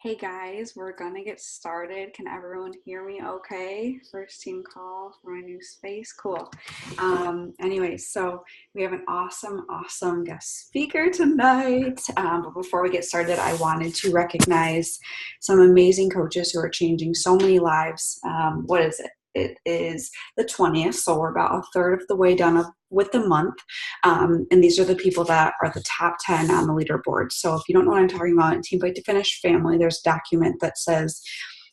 Hey guys, we're gonna get started. Can everyone hear me okay? First team call for my new space. Cool. Anyways, so we have an awesome guest speaker tonight. But before we get started, I wanted to recognize some amazing coaches who are changing so many lives. What is it? It is the 20th, so we're about a third of the way done with the month. And these are the people that are the top 10 on the leaderboard. So if you don't know what I'm talking about, in Team Fight to Finish family, there's a document that says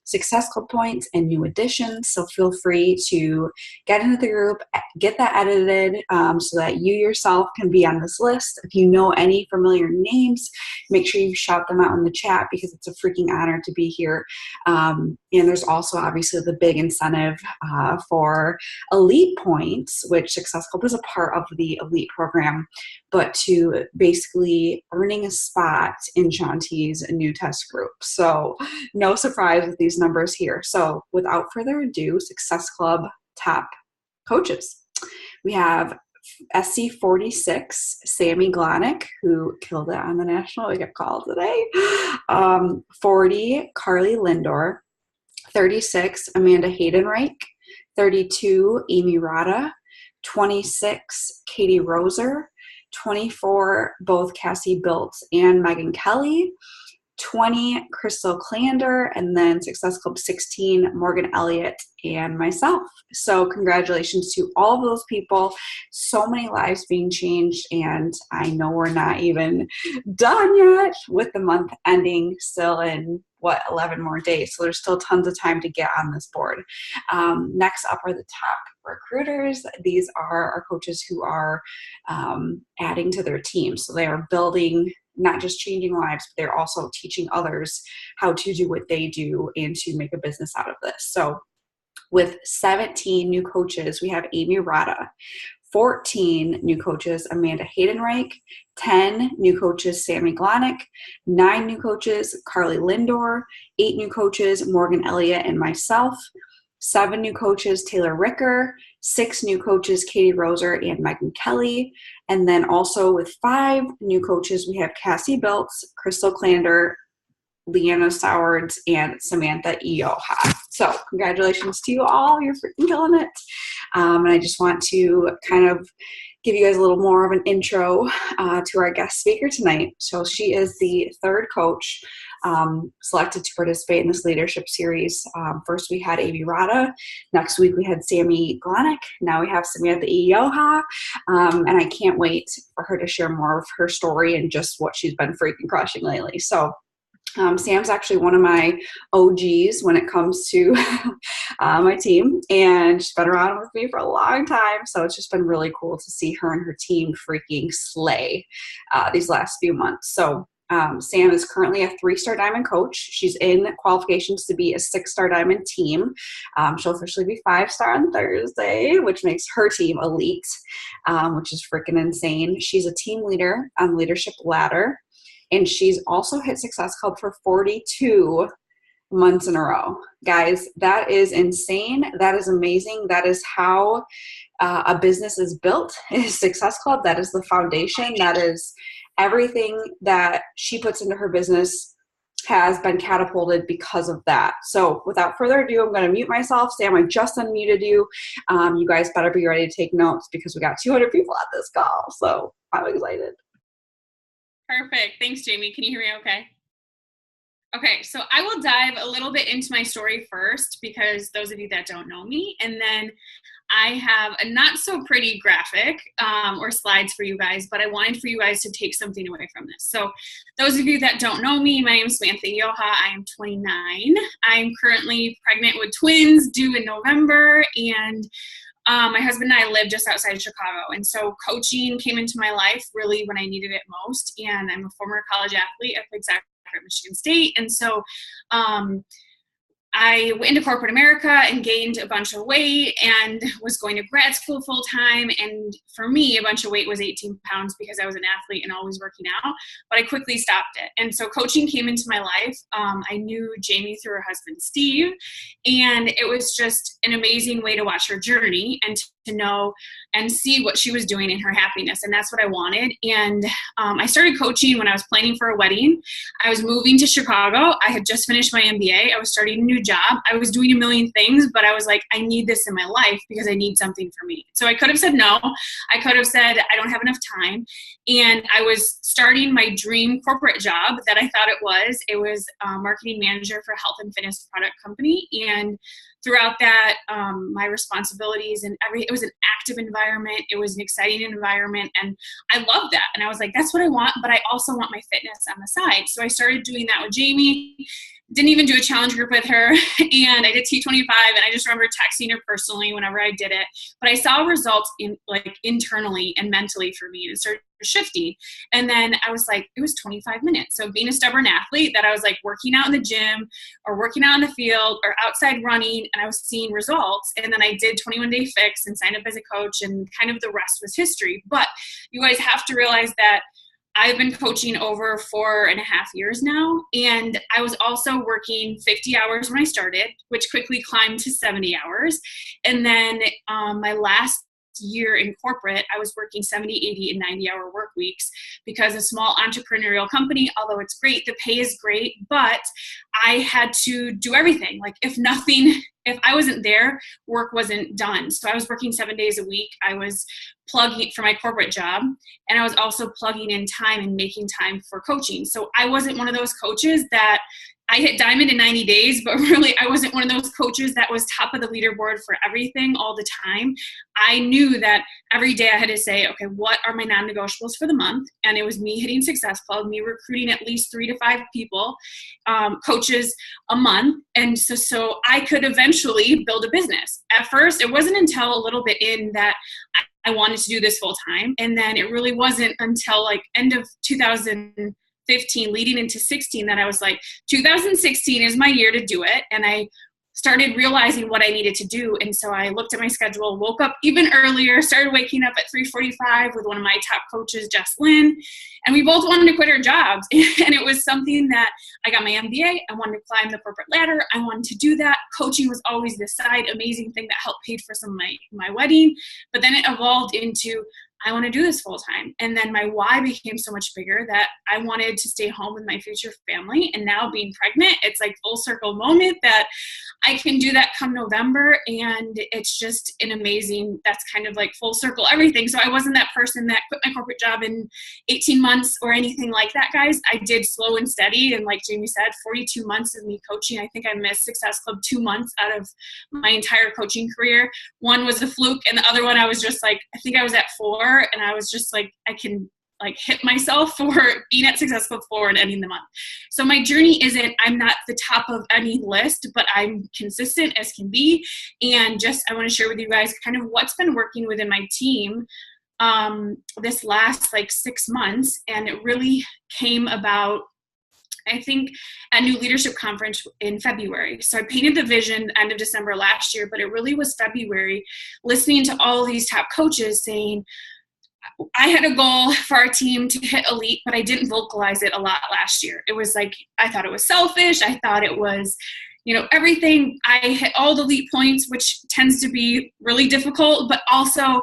Success Club points and new additions. So feel free to get into the group, get that edited so that you yourself can be on this list. If you know any familiar names, make sure you shout them out in the chat because it's a freaking honor to be here. And there's also obviously the big incentive for elite points, which Success Club is a part of the elite program, but to basically earning a spot in Shanti's new test group. So no surprise with these numbers here. So without further ado, Success Club top coaches. We have SC46, Sammy Glonick, who killed it on the national wake-up call today. 40, Carly Lindor. 36, Amanda Haydenreich. 32, Amy Rada. 26, Katie Roser. 24, both Cassie Biltz and Megan Kelly. 20, Crystal Clander, and then Success Club 16, Morgan Elliott, and myself. So congratulations to all of those people. So many lives being changed, and I know we're not even done yet with the month ending still in 11 more days. So there's still tons of time to get on this board. Next up are the top recruiters. These are our coaches who are adding to their team. So they are building, not just changing lives, but they're also teaching others how to do what they do and to make a business out of this. So with 17 new coaches, we have Amy Rada. 14 new coaches, Amanda Haydenreich. 10 new coaches, Sammy Glonick. 9 new coaches, Carly Lindor. 8 new coaches, Morgan Elliott and myself. 7 new coaches, Taylor Ricker. 6 new coaches, Katie Roser and Megan Kelly. And then also with 5 new coaches, we have Cassie Biltz, Crystal Clander, Leanna Sowards, and Samantha Iyoha. So congratulations to you all. You're freaking killing it. And I just want to kind of give you guys a little more of an intro to our guest speaker tonight. So she is the third coach selected to participate in this leadership series. First we had Amy Rada. Next week we had Sammy Glonick. Now we have Samantha Iyoha. And I can't wait for her to share more of her story and just what she's been freaking crushing lately. So Sam's actually one of my OGs when it comes to my team, and she's been around with me for a long time, so it's just been really cool to see her and her team freaking slay these last few months. So Sam is currently a 3-star diamond coach. She's in qualifications to be a 6-star diamond team. She'll officially be 5-star on Thursday, which makes her team elite, which is freaking insane. She's a team leader on Leadership Ladder. And she's also hit Success Club for 42 months in a row. Guys, that is insane. That is amazing. That is how a business is built, is Success Club. That is the foundation. That is everything that she puts into her business has been catapulted because of that. So without further ado, I'm going to mute myself. Sam, I just unmuted you. You guys better be ready to take notes because we got 200 people at this call. So I'm excited. Perfect. Thanks, Jamie. Can you hear me okay? Okay, so I will dive a little bit into my story first because those of you that don't know me, and then I have a not so pretty graphic or slides for you guys, but I wanted for you guys to take something away from this. So those of you that don't know me, my name is Samantha Iyoha. I am 29. I'm currently pregnant with twins due in November, and my husband and I live just outside Chicago, and so coaching came into my life really when I needed it most, and I'm a former college athlete. I played soccer at Michigan State, and so I went into corporate America and gained a bunch of weight and was going to grad school full time. And for me, a bunch of weight was 18 pounds because I was an athlete and always working out, but I quickly stopped it. And so coaching came into my life. I knew Jamie through her husband, Steve, and it was just an amazing way to watch her journey and to know and see what she was doing in her happiness. And that's what I wanted. And I started coaching when I was planning for a wedding. I was moving to Chicago. I had just finished my MBA. I was starting a new job. I was doing a million things, but I was like, I need this in my life because I need something for me. So I could have said no. I could have said, I don't have enough time. And I was starting my dream corporate job that I thought it was. It was marketing manager for a health and fitness product company. And throughout that, my responsibilities and it was an active environment. It was an exciting environment. And I loved that. And I was like, that's what I want, but I also want my fitness on the side. So I started doing that with Jamie. Didn't even do a challenge group with her. And I did T25, and I just remember texting her personally whenever I did it. But I saw results in like internally and mentally for me, and it started shifting. And then I was like, it was 25 minutes. So being a stubborn athlete, that I was like working out in the gym or working out in the field or outside running, and I was seeing results. And then I did 21-day fix and signed up as a coach, and kind of the rest was history. But you guys have to realize that I've been coaching over 4.5 years now, and I was also working 50 hours when I started, which quickly climbed to 70 hours. And then my last year in corporate, I was working 70, 80, and 90-hour work weeks because a small entrepreneurial company, although it's great, the pay is great, but I had to do everything. Like if I wasn't there, work wasn't done. So I was working 7 days a week. I was plugging for my corporate job, and I was also plugging in time and making time for coaching. So I wasn't one of those coaches that I hit diamond in 90 days, but really I wasn't one of those coaches that was top of the leaderboard for everything all the time. I knew that every day I had to say, okay, what are my non-negotiables for the month? And it was me hitting Success Club, me recruiting at least 3 to 5 people, coaches a month. And so I could eventually build a business. At first, it wasn't until a little bit in that I wanted to do this full time. And then it really wasn't until like end of 2015 leading into 16 that I was like, 2016 is my year to do it. And I started realizing what I needed to do. And so I looked at my schedule, woke up even earlier, started waking up at 3:45 with one of my top coaches, Jess Lynn, and we both wanted to quit our jobs. And it was something that I got my MBA. I wanted to climb the corporate ladder. I wanted to do that. Coaching was always this side amazing thing that helped pay for some of my wedding. But then it evolved into, I want to do this full time. And then my why became so much bigger that I wanted to stay home with my future family. And now being pregnant, it's like full circle moment that I can do that come November. And it's just an amazing, that's kind of like full circle everything. So I wasn't that person that quit my corporate job in 18 months or anything like that, guys. I did slow and steady. And like Jamie said, 42 months of me coaching. I think I missed Success Club 2 months out of my entire coaching career. One was a fluke, and the other one I was just like, I think I was at 4. And I was just like, I can like hit myself for being at Success Club 4 and ending the month. So my journey isn't, I'm not the top of any list, but I'm consistent as can be. And just, I want to share with you guys kind of what's been working within my team this last like 6 months. And it really came about, I think, at New Leadership Conference in February. So I painted the vision end of December last year, but it really was February, listening to all these top coaches saying, I had a goal for our team to hit elite, but I didn't vocalize it a lot last year. It was like, I thought it was selfish. I thought it was, everything. I hit all the elite points, which tends to be really difficult, but also,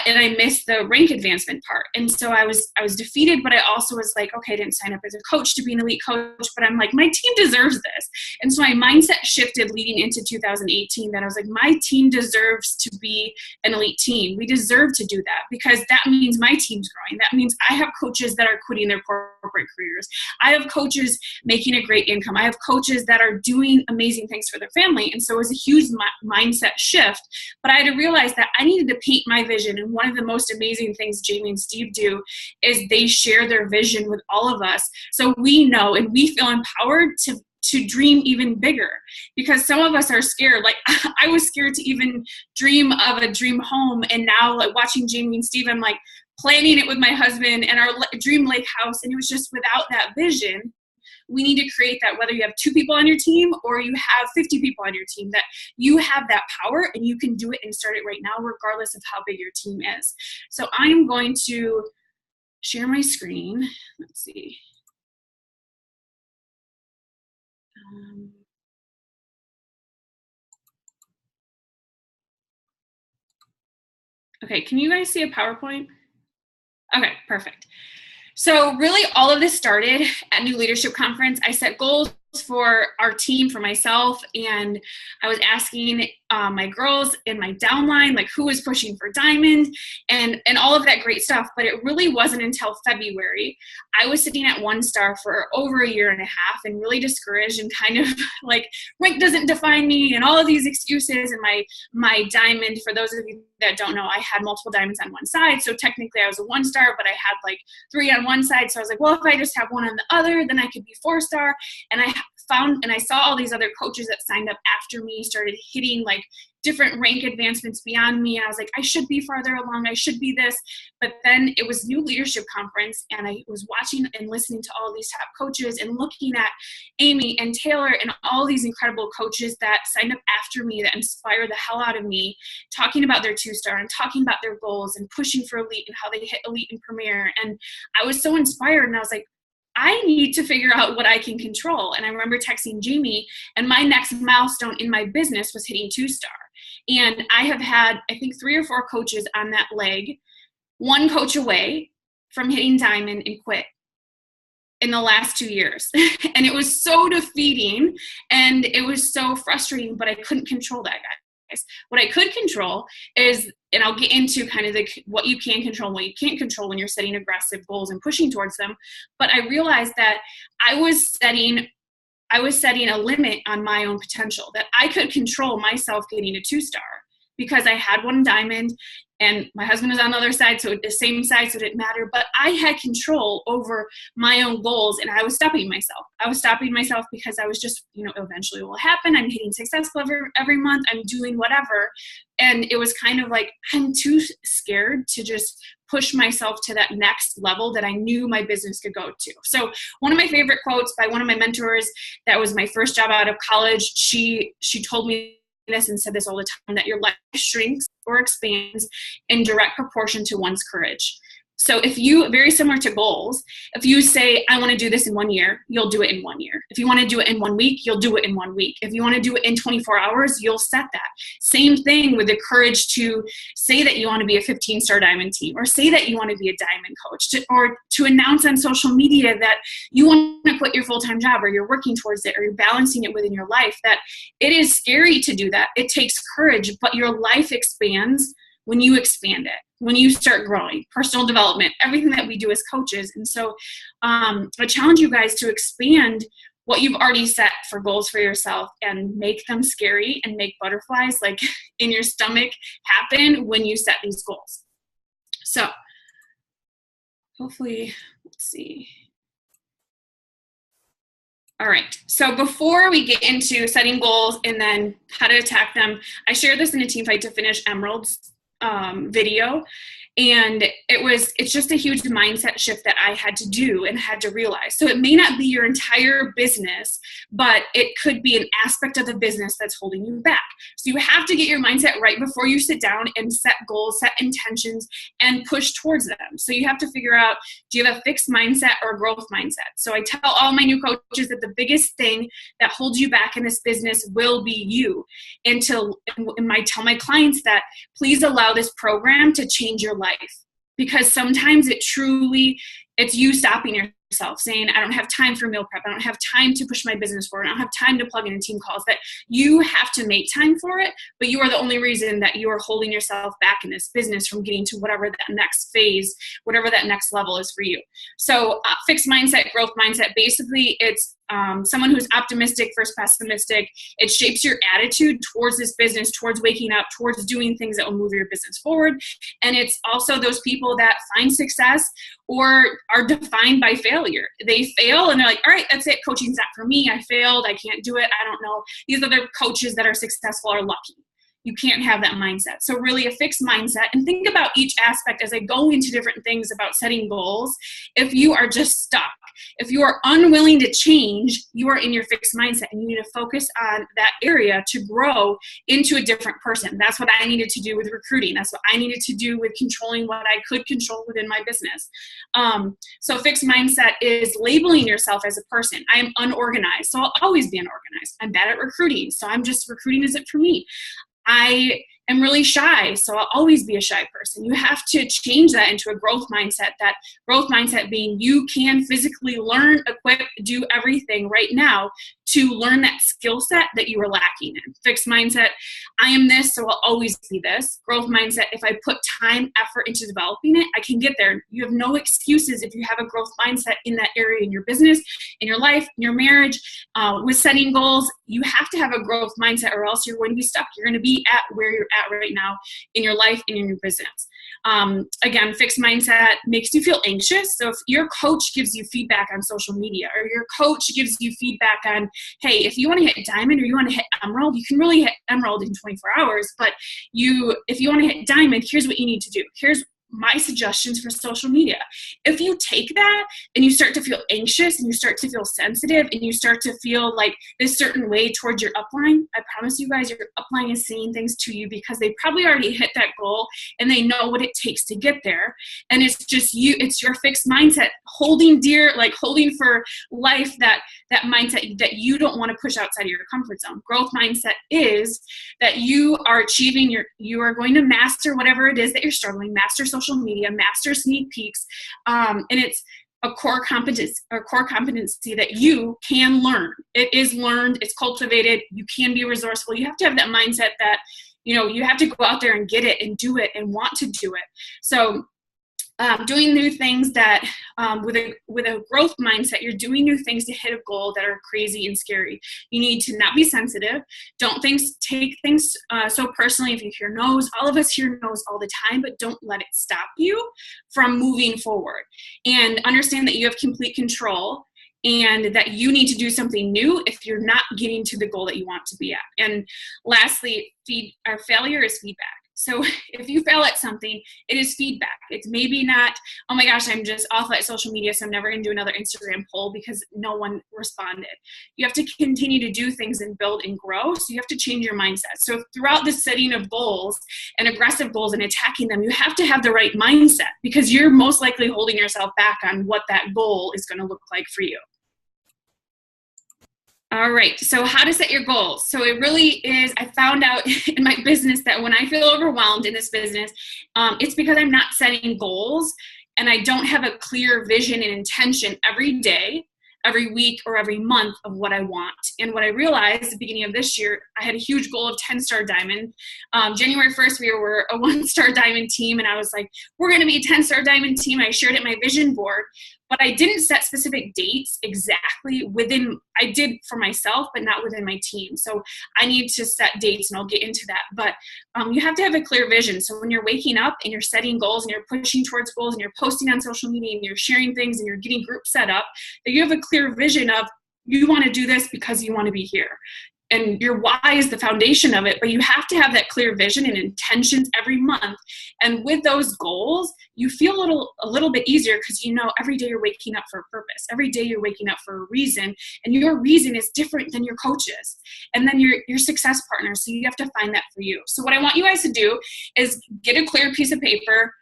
and I missed the rank advancement part. And so I was defeated, but I also was like, okay, I didn't sign up as a coach to be an elite coach, but I'm like, my team deserves this. And so my mindset shifted leading into 2018 that I was like, my team deserves to be an elite team. We deserve to do that because that means my team's growing. That means I have coaches that are quitting their corporate careers. I have coaches making a great income. I have coaches that are doing amazing things for their family. And so it was a huge mindset shift, but I had to realize that I needed to paint my vision. And one of the most amazing things Jamie and Steve do is they share their vision with all of us. So we know and we feel empowered to dream even bigger, because some of us are scared. Like I was scared to even dream of a dream home. And now like watching Jamie and Steve, I'm like planning it with my husband and our dream lake house. And it was just without that vision. We need to create that, whether you have 2 people on your team or you have 50 people on your team, that you have that power and you can do it and start it right now, regardless of how big your team is. So I'm going to share my screen. Let's see. Okay, can you guys see a PowerPoint? Okay, perfect. So really all of this started at New Leadership Conference. I set goals for our team, for myself, and I was asking my girls in my downline, like who was pushing for diamond and all of that great stuff. But it really wasn't until February. I was sitting at 1 star for over a year and a half and really discouraged and kind of like rank doesn't define me and all of these excuses. And my diamond, for those of you that don't know, I had multiple diamonds on one side. So technically I was a 1 star, but I had like 3 on one side. So I was like, well, if I just have 1 on the other, then I could be 4-star. And I saw all these other coaches that signed up after me, started hitting like different rank advancements beyond me. And I was like, I should be farther along. I should be this. But then it was New Leadership Conference, and I was watching and listening to all these top coaches and looking at Amy and Taylor and all these incredible coaches that signed up after me that inspire the hell out of me, talking about their 2-star and talking about their goals and pushing for elite and how they hit elite and premier. And I was so inspired, and I was like, I need to figure out what I can control. And I remember texting Jamie, and my next milestone in my business was hitting 2-star. And I have had, I think, 3 or 4 coaches on that leg, 1 coach away from hitting diamond and quit in the last 2 years. And it was so defeating and it was so frustrating, but I couldn't control that, guys. What I could control is, and I'll get into kind of what you can control and what you can't control when you're setting aggressive goals and pushing towards them. But I realized that I was setting a limit on my own potential, that I could control myself getting a 2-star because I had 1 diamond and my husband was on the other side, so the same side, so it didn't matter. But I had control over my own goals, and I was stopping myself. I was stopping myself because I was just, eventually it will happen. I'm hitting successful every month. I'm doing whatever. And it was kind of like, I'm too scared to just push myself to that next level that I knew my business could go to. So one of my favorite quotes by one of my mentors, that was my first job out of college, she told me this and said this all the time, that your life shrinks or expands in direct proportion to one's courage. So if you, very similar to goals, if you say, I want to do this in 1 year, you'll do it in 1 year. If you want to do it in 1 week, you'll do it in 1 week. If you want to do it in 24 hours, you'll set that. Same thing with the courage to say that you want to be a 15-star diamond team, or say that you want to be a diamond coach, or to announce on social media that you want to quit your full-time job, or you're working towards it, or you're balancing it within your life. That it is scary to do that. It takes courage, but your life expands when you expand it, when you start growing, personal development, everything that we do as coaches. And so I challenge you guys to expand what you've already set for goals for yourself and make them scary and make butterflies like in your stomach happen when you set these goals. So hopefully, let's see. All right, so before we get into setting goals and then how to attack them, I shared this in a Team Fight to Finish Emeralds video, and it's just a huge mindset shift that I had to do and had to realize. So it may not be your entire business, but it could be an aspect of the business that's holding you back. So you have to get your mindset right before you sit down and set goals, set intentions, and push towards them. So you have to figure out, do you have a fixed mindset or a growth mindset? So I tell all my new coaches that the biggest thing that holds you back in this business will be you. And I tell my clients that please allow this program to change your life, because sometimes it's you stopping yourself, saying, I don't have time for meal prep, I don't have time to push my business forward, I don't have time to plug in team calls. That you have to make time for it, but you are the only reason that you are holding yourself back in this business from getting to whatever that next phase, whatever that next level is for you. So fixed mindset, growth mindset, basically it's someone who's optimistic versus pessimistic. It shapes your attitude towards this business, towards waking up, towards doing things that will move your business forward. And it's also those people that find success or are defined by failure. They fail and they're like, all right, that's it. Coaching's not for me. I failed. I can't do it. I don't know. These other coaches that are successful are lucky. You can't have that mindset. So really a fixed mindset, and think about each aspect as I go into different things about setting goals. If you are just stuck, if you are unwilling to change, you are in your fixed mindset, and you need to focus on that area to grow into a different person. That's what I needed to do with recruiting. That's what I needed to do with controlling what I could control within my business. So fixed mindset is labeling yourself as a person. I am unorganized, so I'll always be unorganized. I'm bad at recruiting, so recruiting isn't for me. I am really shy, so I'll always be a shy person. You have to change that into a growth mindset. That growth mindset being you can physically learn, equip, do everything right now to learn that skill set that you were lacking in. Fixed mindset, I am this, so I'll always be this. Growth mindset, if I put time, effort into developing it, I can get there. You have no excuses if you have a growth mindset in that area in your business, in your life, in your marriage, with setting goals. You have to have a growth mindset or else you're going to be stuck. You're going to be at where you're at right now in your life and in your business. Again, fixed mindset makes you feel anxious. So if your coach gives you feedback on social media or your coach gives you feedback on, hey, if you want to hit diamond or you want to hit emerald, you can really hit emerald in 24 hours. But if you want to hit diamond, here's what you need to do. Here's my suggestions for social media. If you take that and you start to feel anxious and you start to feel sensitive and you start to feel like this certain way towards your upline, I promise you guys, your upline is saying things to you because they probably already hit that goal and they know what it takes to get there. And it's just you, it's your fixed mindset holding dear, like holding for life that mindset that you don't want to push outside of your comfort zone. Growth mindset is that you are achieving you are going to master whatever it is that you're struggling, master social media, master sneak peeks, and it's a core competency that you can learn. It is learned, it's cultivated, you can be resourceful. You have to have that mindset that, you have to go out there and get it and do it and want to do it. So doing new things that with a growth mindset, you're doing new things to hit a goal that are crazy and scary. You need to not be sensitive. Don't take things so personally. If you hear no's, all of us hear no's all the time, but don't let it stop you from moving forward. And understand that you have complete control and that you need to do something new if you're not getting to the goal that you want to be at. And lastly, failure is feedback. So if you fail at something, it is feedback. It's maybe not, oh my gosh, I'm just awful at social media, so I'm never going to do another Instagram poll because no one responded. You have to continue to do things and build and grow, so you have to change your mindset. So throughout the setting of goals and aggressive goals and attacking them, you have to have the right mindset because you're most likely holding yourself back on what that goal is going to look like for you. All right, so how to set your goals. So it really is, I found out in my business that when I feel overwhelmed in this business, it's because I'm not setting goals and I don't have a clear vision and intention every day, every week, or every month of what I want. And what I realized at the beginning of this year, I had a huge goal of 10-star diamond. January 1st, we were a 1-star diamond team, and I was like, we're gonna be a 10-star diamond team. I shared it in my vision board, but I didn't set specific dates exactly I did for myself, but not within my team. So I need to set dates and I'll get into that. But you have to have a clear vision. So when you're waking up and you're setting goals and you're pushing towards goals and you're posting on social media and you're sharing things and you're getting groups set up, that you have a clear vision of you want to do this because you want to be here. And your why is the foundation of it, but you have to have that clear vision and intentions every month. And with those goals, you feel a little bit easier because every day you're waking up for a purpose. Every day you're waking up for a reason, and your reason is different than your coach's. And then your success partner, so you have to find that for you. So what I want you guys to do is get a clear piece of paper,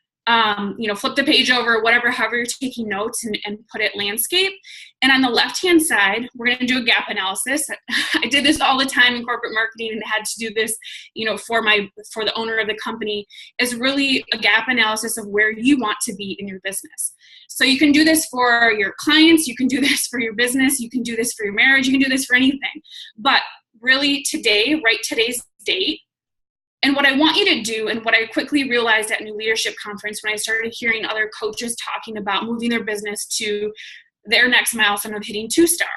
flip the page over, however you're taking notes, and put it landscape. And on the left-hand side, we're going to do a gap analysis. I did this all the time in corporate marketing and had to do this, for the owner of the company, is really a gap analysis of where you want to be in your business. So you can do this for your clients, you can do this for your business, you can do this for your marriage, you can do this for anything. But really today, write today's date. And what I want you to do, and what I quickly realized at New Leadership Conference when I started hearing other coaches talking about moving their business to their next milestone of hitting 2-star.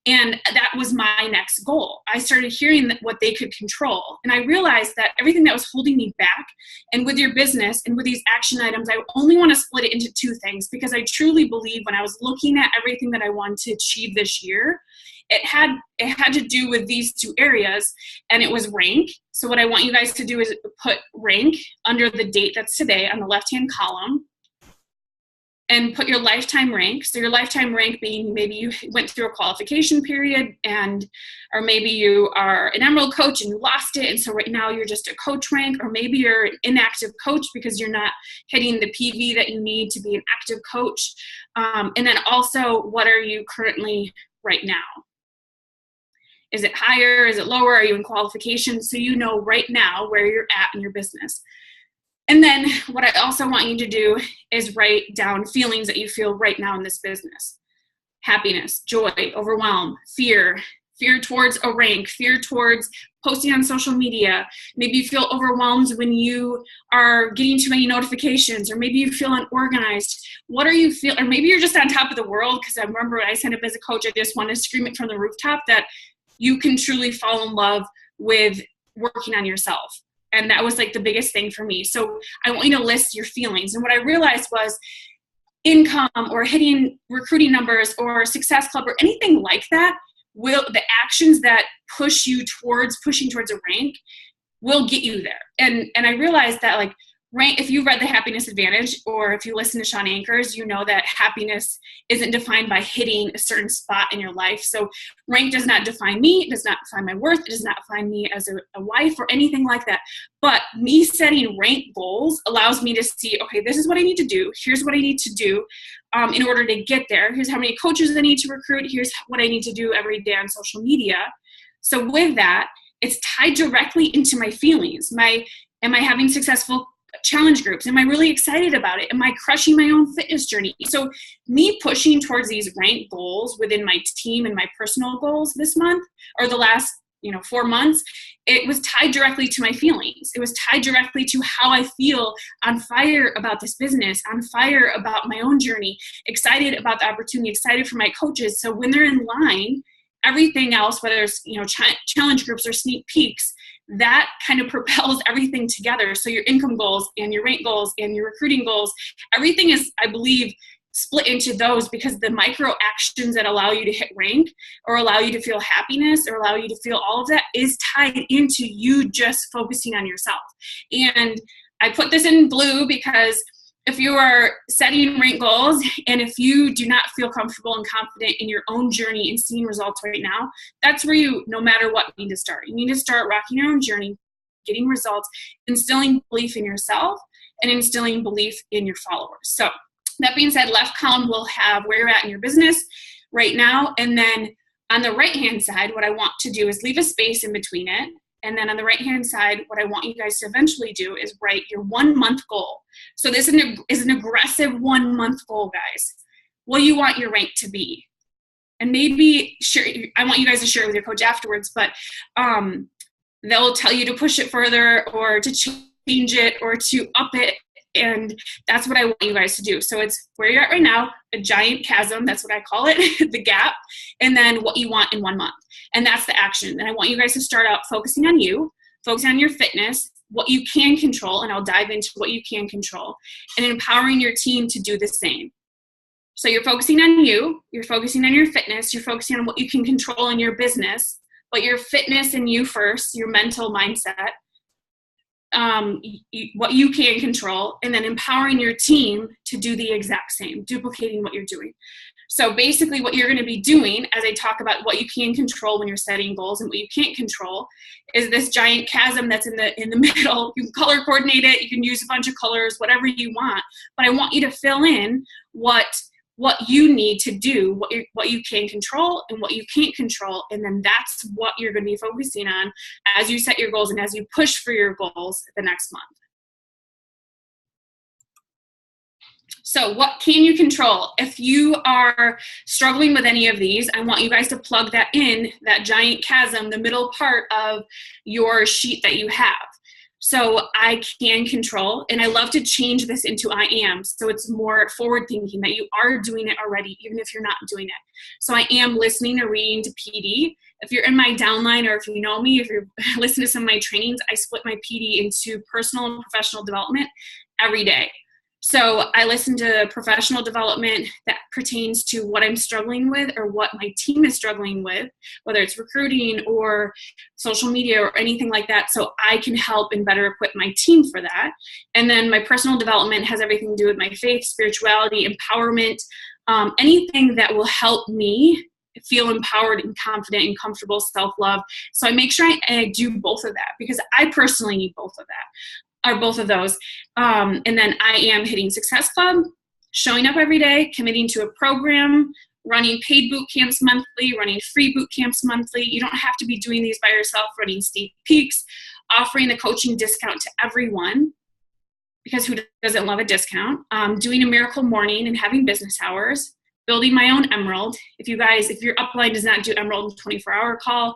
And that was my next goal. I started hearing what they could control. And I realized that everything that was holding me back, and with your business and with these action items, I only want to split it into 2 things, because I truly believe when I was looking at everything that I wanted to achieve this year, it had to do with these 2 areas, and it was rank. So what I want you guys to do is put rank under the date that's today on the left-hand column, and put your lifetime rank. So your lifetime rank being maybe you went through a qualification period, or maybe you are an Emerald coach and you lost it, and so right now you're just a coach rank, or maybe you're an inactive coach because you're not hitting the PV that you need to be an active coach. And then also, what are you currently right now? Is it higher? Is it lower? Are you in qualification? So you know right now where you're at in your business. And then what I also want you to do is write down feelings that you feel right now in this business. Happiness, joy, overwhelm, fear towards a rank, fear towards posting on social media. Maybe you feel overwhelmed when you are getting too many notifications, or maybe you feel unorganized. What are you feeling? Or maybe you're just on top of the world, because I remember when I signed up as a coach, I just want to scream it from the rooftop that you can truly fall in love with working on yourself. And that was like the biggest thing for me. So I want you to list your feelings. And what I realized was income or hitting recruiting numbers or success club or anything like that, the actions that push you towards pushing towards a rank will get you there. And I realized that, like, rank, if you read The Happiness Advantage, or if you listen to Sean Anchors, you know that happiness isn't defined by hitting a certain spot in your life. So rank does not define me, it does not define my worth, it does not define me as a wife or anything like that. But me setting rank goals allows me to see, okay, this is what I need to do, here's what I need to do in order to get there, here's how many coaches I need to recruit, here's what I need to do every day on social media. So with that, it's tied directly into my feelings. Am I having successful challenge groups? Am I really excited about it? Am I crushing my own fitness journey? So me pushing towards these rank goals within my team and my personal goals this month, or the last 4 months, it was tied directly to my feelings. It was tied directly to how I feel, on fire about this business, on fire about my own journey, excited about the opportunity, excited for my coaches. So when they're in line, everything else, whether it's challenge groups or sneak peeks, that kind of propels everything together. So your income goals and your rank goals and your recruiting goals, everything is, I believe, split into those, because the micro actions that allow you to hit rank or allow you to feel happiness or allow you to feel all of that is tied into you just focusing on yourself. And I put this in blue because if you are setting rank goals and if you do not feel comfortable and confident in your own journey and seeing results right now, that's where you, no matter what, need to start. You need to start rocking your own journey, getting results, instilling belief in yourself, and instilling belief in your followers. So that being said, left column will have where you're at in your business right now. And then on the right-hand side, what I want to do is leave a space in between it. And then on the right-hand side, what I want you guys to eventually do is write your 1 month goal. So this is an aggressive 1 month goal, guys. What do you want your rank to be? And maybe I want you guys to share it with your coach afterwards, but they'll tell you to push it further or to change it or to up it. And that's what I want you guys to do. So it's where you're at right now, a giant chasm, that's what I call it, the gap, and then what you want in 1 month. And that's the action. And I want you guys to start out focusing on you, focusing on your fitness, what you can control, and I'll dive into what you can control, and empowering your team to do the same. So you're focusing on you, you're focusing on your fitness, you're focusing on what you can control in your business, but your fitness and you first, your mental mindset, what you can control, and then empowering your team to do the exact same, duplicating what you're doing. So basically what you're going to be doing, as I talk about what you can control when you're setting goals and what you can't control, is this giant chasm that's in the middle. You can color coordinate it, you can use a bunch of colors, whatever you want, but I want you to fill in what you need to do, what you can control and what you can't control, and then that's what you're going to be focusing on as you set your goals and as you push for your goals the next month. So what can you control? If you are struggling with any of these, I want you guys to plug that in, that giant chasm, the middle part of your sheet that you have. So I can control, and I love to change this into I am. So it's more forward thinking that you are doing it already, even if you're not doing it. So I am listening or reading to PD. If you're in my downline, or if you know me, if you're listening to some of my trainings, I split my PD into personal and professional development every day. So I listen to professional development that pertains to what I'm struggling with or what my team is struggling with, whether it's recruiting or social media or anything like that, so I can help and better equip my team for that. And then my personal development has everything to do with my faith, spirituality, empowerment, anything that will help me feel empowered and confident and comfortable, self-love. So I make sure I do both of that, because I personally need both of that. Or both of those. And then I am hitting Success Club, showing up every day, committing to a program, running paid boot camps monthly, running free boot camps monthly. You don't have to be doing these by yourself, running steep peaks, offering a coaching discount to everyone, because who doesn't love a discount, doing a miracle morning and having business hours, building my own Emerald. If your upline does not do Emerald 24-hour call,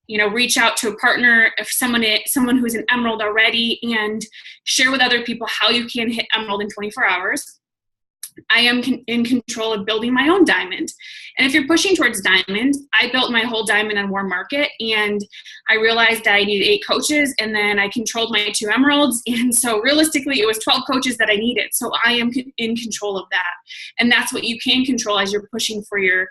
reach out to a partner, if someone who's an Emerald already, and share with other people how you can hit Emerald in 24 hours. I am in control of building my own diamond. And if you're pushing towards diamond, I built my whole diamond on warm market, and I realized that I needed 8 coaches, and then I controlled my 2 emeralds. And so realistically, it was 12 coaches that I needed. So I am in control of that. And that's what you can control as you're pushing for your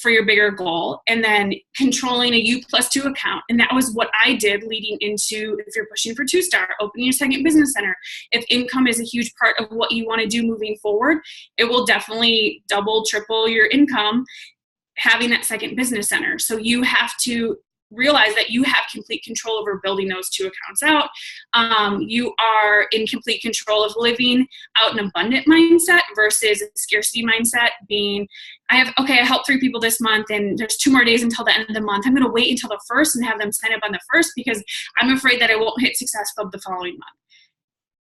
bigger goal, and then controlling a U+2 account. And that was what I did leading into, if you're pushing for 2-star, opening your second business center. If income is a huge part of what you want to do moving forward, it will definitely double, triple your income having that second business center. So you have to realize that you have complete control over building those 2 accounts out. You are in complete control of living out an abundant mindset versus a scarcity mindset, being, I helped 3 people this month, and there's 2 more days until the end of the month. I'm going to wait until the 1st and have them sign up on the 1st because I'm afraid that I won't hit Success Club the following month.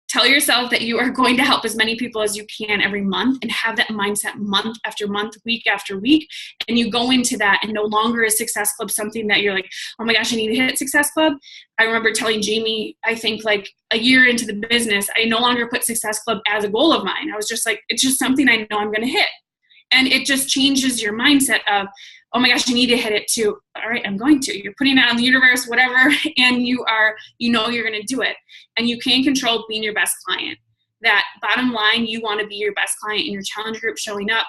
Tell yourself that you are going to help as many people as you can every month, and have that mindset month after month, week after week. And you go into that, and no longer is Success Club something that you're like, oh my gosh, I need to hit Success Club. I remember telling Jamie, I think like a year into the business, I no longer put Success Club as a goal of mine. I was just like, it's just something I know I'm going to hit. And it just changes your mindset of, oh my gosh, I need to hit it too. All right, I'm going to. You're putting it out in the universe, whatever, and you're going to do it. And you can control being your best client. That bottom line, you want to be your best client in your challenge group, showing up,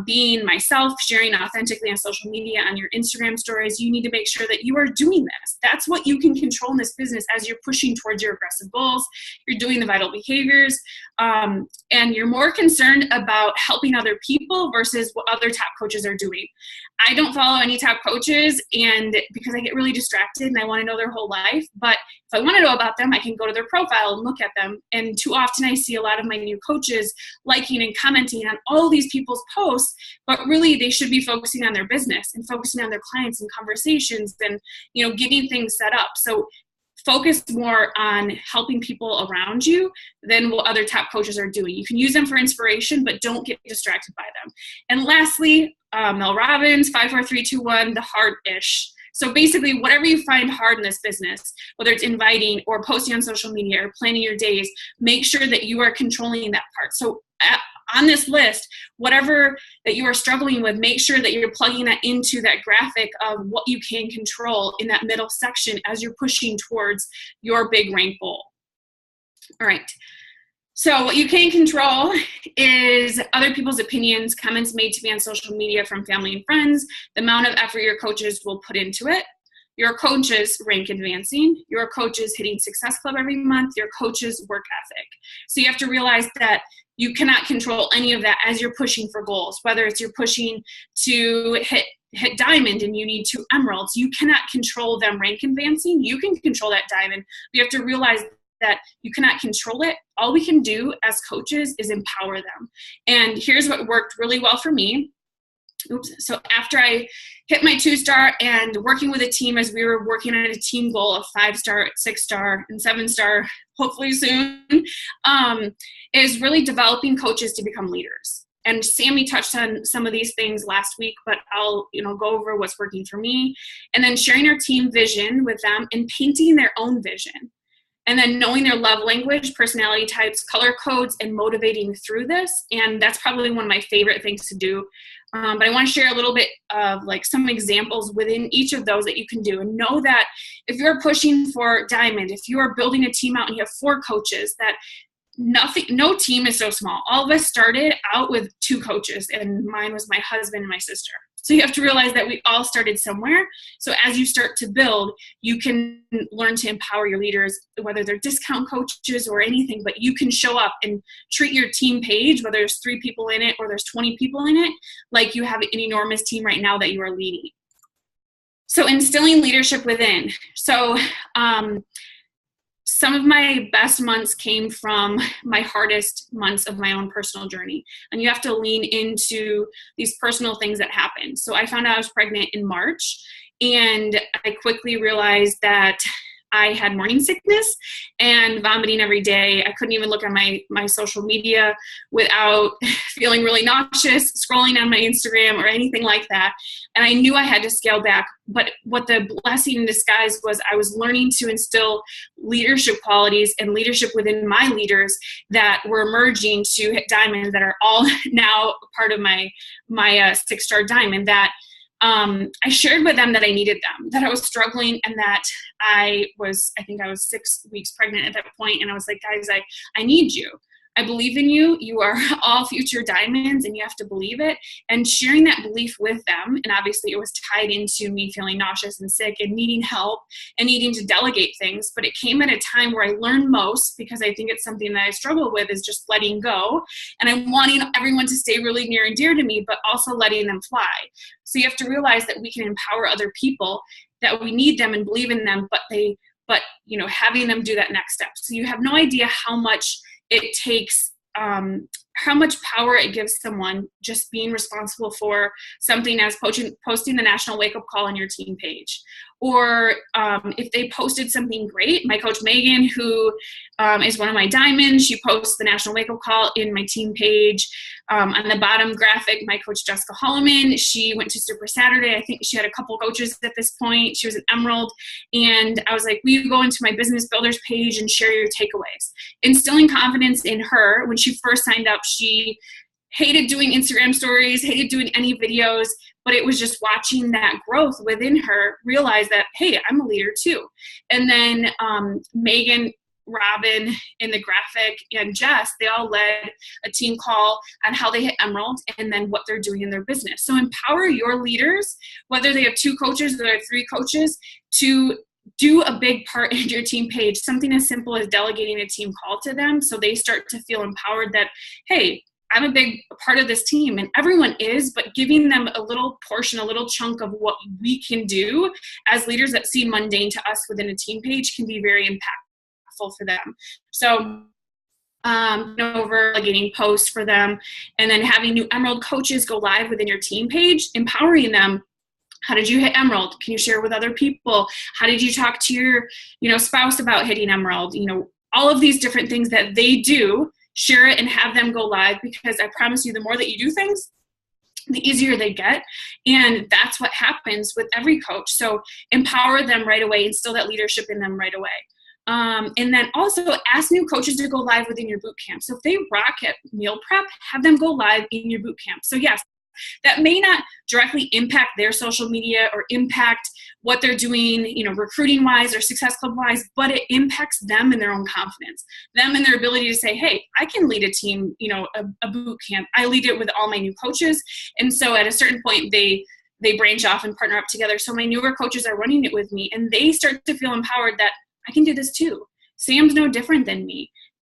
being myself, sharing authentically on social media, on your Instagram stories. You need to make sure that you are doing this. That's what you can control in this business as you're pushing towards your aggressive goals. You're doing the vital behaviors, and you're more concerned about helping other people versus what other top coaches are doing. I don't follow any top coaches, and because I get really distracted and I want to know their whole life. But if I want to know about them, I can go to their profile and look at them. And too often I see a lot of my new coaches liking and commenting on all these people's posts, but really they should be focusing on their business and focusing on their clients and conversations and, getting things set up. So focus more on helping people around you than what other top coaches are doing. You can use them for inspiration, but don't get distracted by them. And lastly, Mel Robbins, 54321, the hard-ish. So basically, whatever you find hard in this business, whether it's inviting or posting on social media or planning your days, make sure that you are controlling that part. So on this list, whatever that you are struggling with, make sure that you're plugging that into that graphic of what you can control in that middle section as you're pushing towards your big rank goal. All right. So what you can control is other people's opinions, comments made to me on social media from family and friends, the amount of effort your coaches will put into it, your coaches rank advancing, your coaches hitting Success Club every month, your coaches work ethic. So you have to realize that you cannot control any of that as you're pushing for goals, whether it's you're pushing to hit diamond and you need 2 emeralds. You cannot control them rank advancing. You can control that diamond. You have to realize that you cannot control it. All we can do as coaches is empower them. And here's what worked really well for me. So after I hit my 2-star and working with a team, as we were working on a team goal of 5-star, 6-star, and 7-star, hopefully soon, is really developing coaches to become leaders. And Sammy touched on some of these things last week, but I'll go over what's working for me. And then sharing our team vision with them and painting their own vision. And then knowing their love language, personality types, color codes, and motivating through this. And that's probably one of my favorite things to do. But I want to share a little bit of like some examples within each of those that you can do. And know that if you're pushing for diamond, if you are building a team out and you have 4 coaches, that no team is so small. All of us started out with 2 coaches, and mine was my husband and my sister. So you have to realize that we all started somewhere. So as you start to build, you can learn to empower your leaders, whether they're discount coaches or anything, but you can show up and treat your team page, whether there's 3 people in it or there's 20 people in it, like you have an enormous team right now that you are leading. So instilling leadership within. So some of my best months came from my hardest months of my own personal journey. And you have to lean into these personal things that happen. So I found out I was pregnant in March, and I quickly realized that I had morning sickness and vomiting every day. I couldn't even look at my social media without feeling really nauseous, scrolling on my Instagram or anything like that. And I knew I had to scale back. But what the blessing in disguise was, I was learning to instill leadership qualities and leadership within my leaders that were emerging to hit diamond, that are all now part of my 6-star diamond, that I shared with them that I needed them, that I was struggling, and that I think I was 6 weeks pregnant at that point. And I was like, guys, I need you. I believe in you. You are all future diamonds, and you have to believe it. And sharing that belief with them, and obviously it was tied into me feeling nauseous and sick and needing help and needing to delegate things. But it came at a time where I learned most, because I think it's something that I struggle with, is just letting go. And I'm wanting everyone to stay really near and dear to me, but also letting them fly. So you have to realize that we can empower other people, that we need them and believe in them, but having them do that next step. So you have no idea how much it takes, how much power it gives someone just being responsible for something as posting the national wake-up call on your team page. Or if they posted something great, my coach Megan, who is one of my diamonds, she posts the national wake-up call in my team page. On the bottom graphic, my coach Jessica Holloman, she went to Super Saturday. I think she had a couple coaches at this point. She was an Emerald. And I was like, will you go into my business builders page and share your takeaways? Instilling confidence in her. When she first signed up, she hated doing Instagram stories, hated doing any videos, but it was just watching that growth within her, realize that, hey, I'm a leader too. And then Megan, Robin in the graphic, and Jess, they all led a team call on how they hit Emerald and then what they're doing in their business. So empower your leaders, whether they have 2 coaches or 3 coaches, to do a big part in your team page, something as simple as delegating a team call to them, so they start to feel empowered that, hey, I'm a big part of this team, and everyone is, but giving them a little portion, a little chunk of what we can do as leaders that seem mundane to us within a team page can be very impactful for them. So over getting posts for them, and then having new Emerald coaches go live within your team page, empowering them. How did you hit Emerald? Can you share with other people? How did you talk to your spouse about hitting Emerald? All of these different things that they do, share it and have them go live, because I promise you, the more that you do things, the easier they get. And that's what happens with every coach. So empower them right away, instill that leadership in them right away. And then also ask new coaches to go live within your boot camp. So if they rock at meal prep, have them go live in your boot camp. So yes, that may not directly impact their social media or impact what they're doing, recruiting wise or Success Club wise, but it impacts them and their own confidence, them and their ability to say, hey, I can lead a team, a boot camp. I lead it with all my new coaches. And so at a certain point, they branch off and partner up together. So my newer coaches are running it with me, and they start to feel empowered that I can do this too. Sam's no different than me.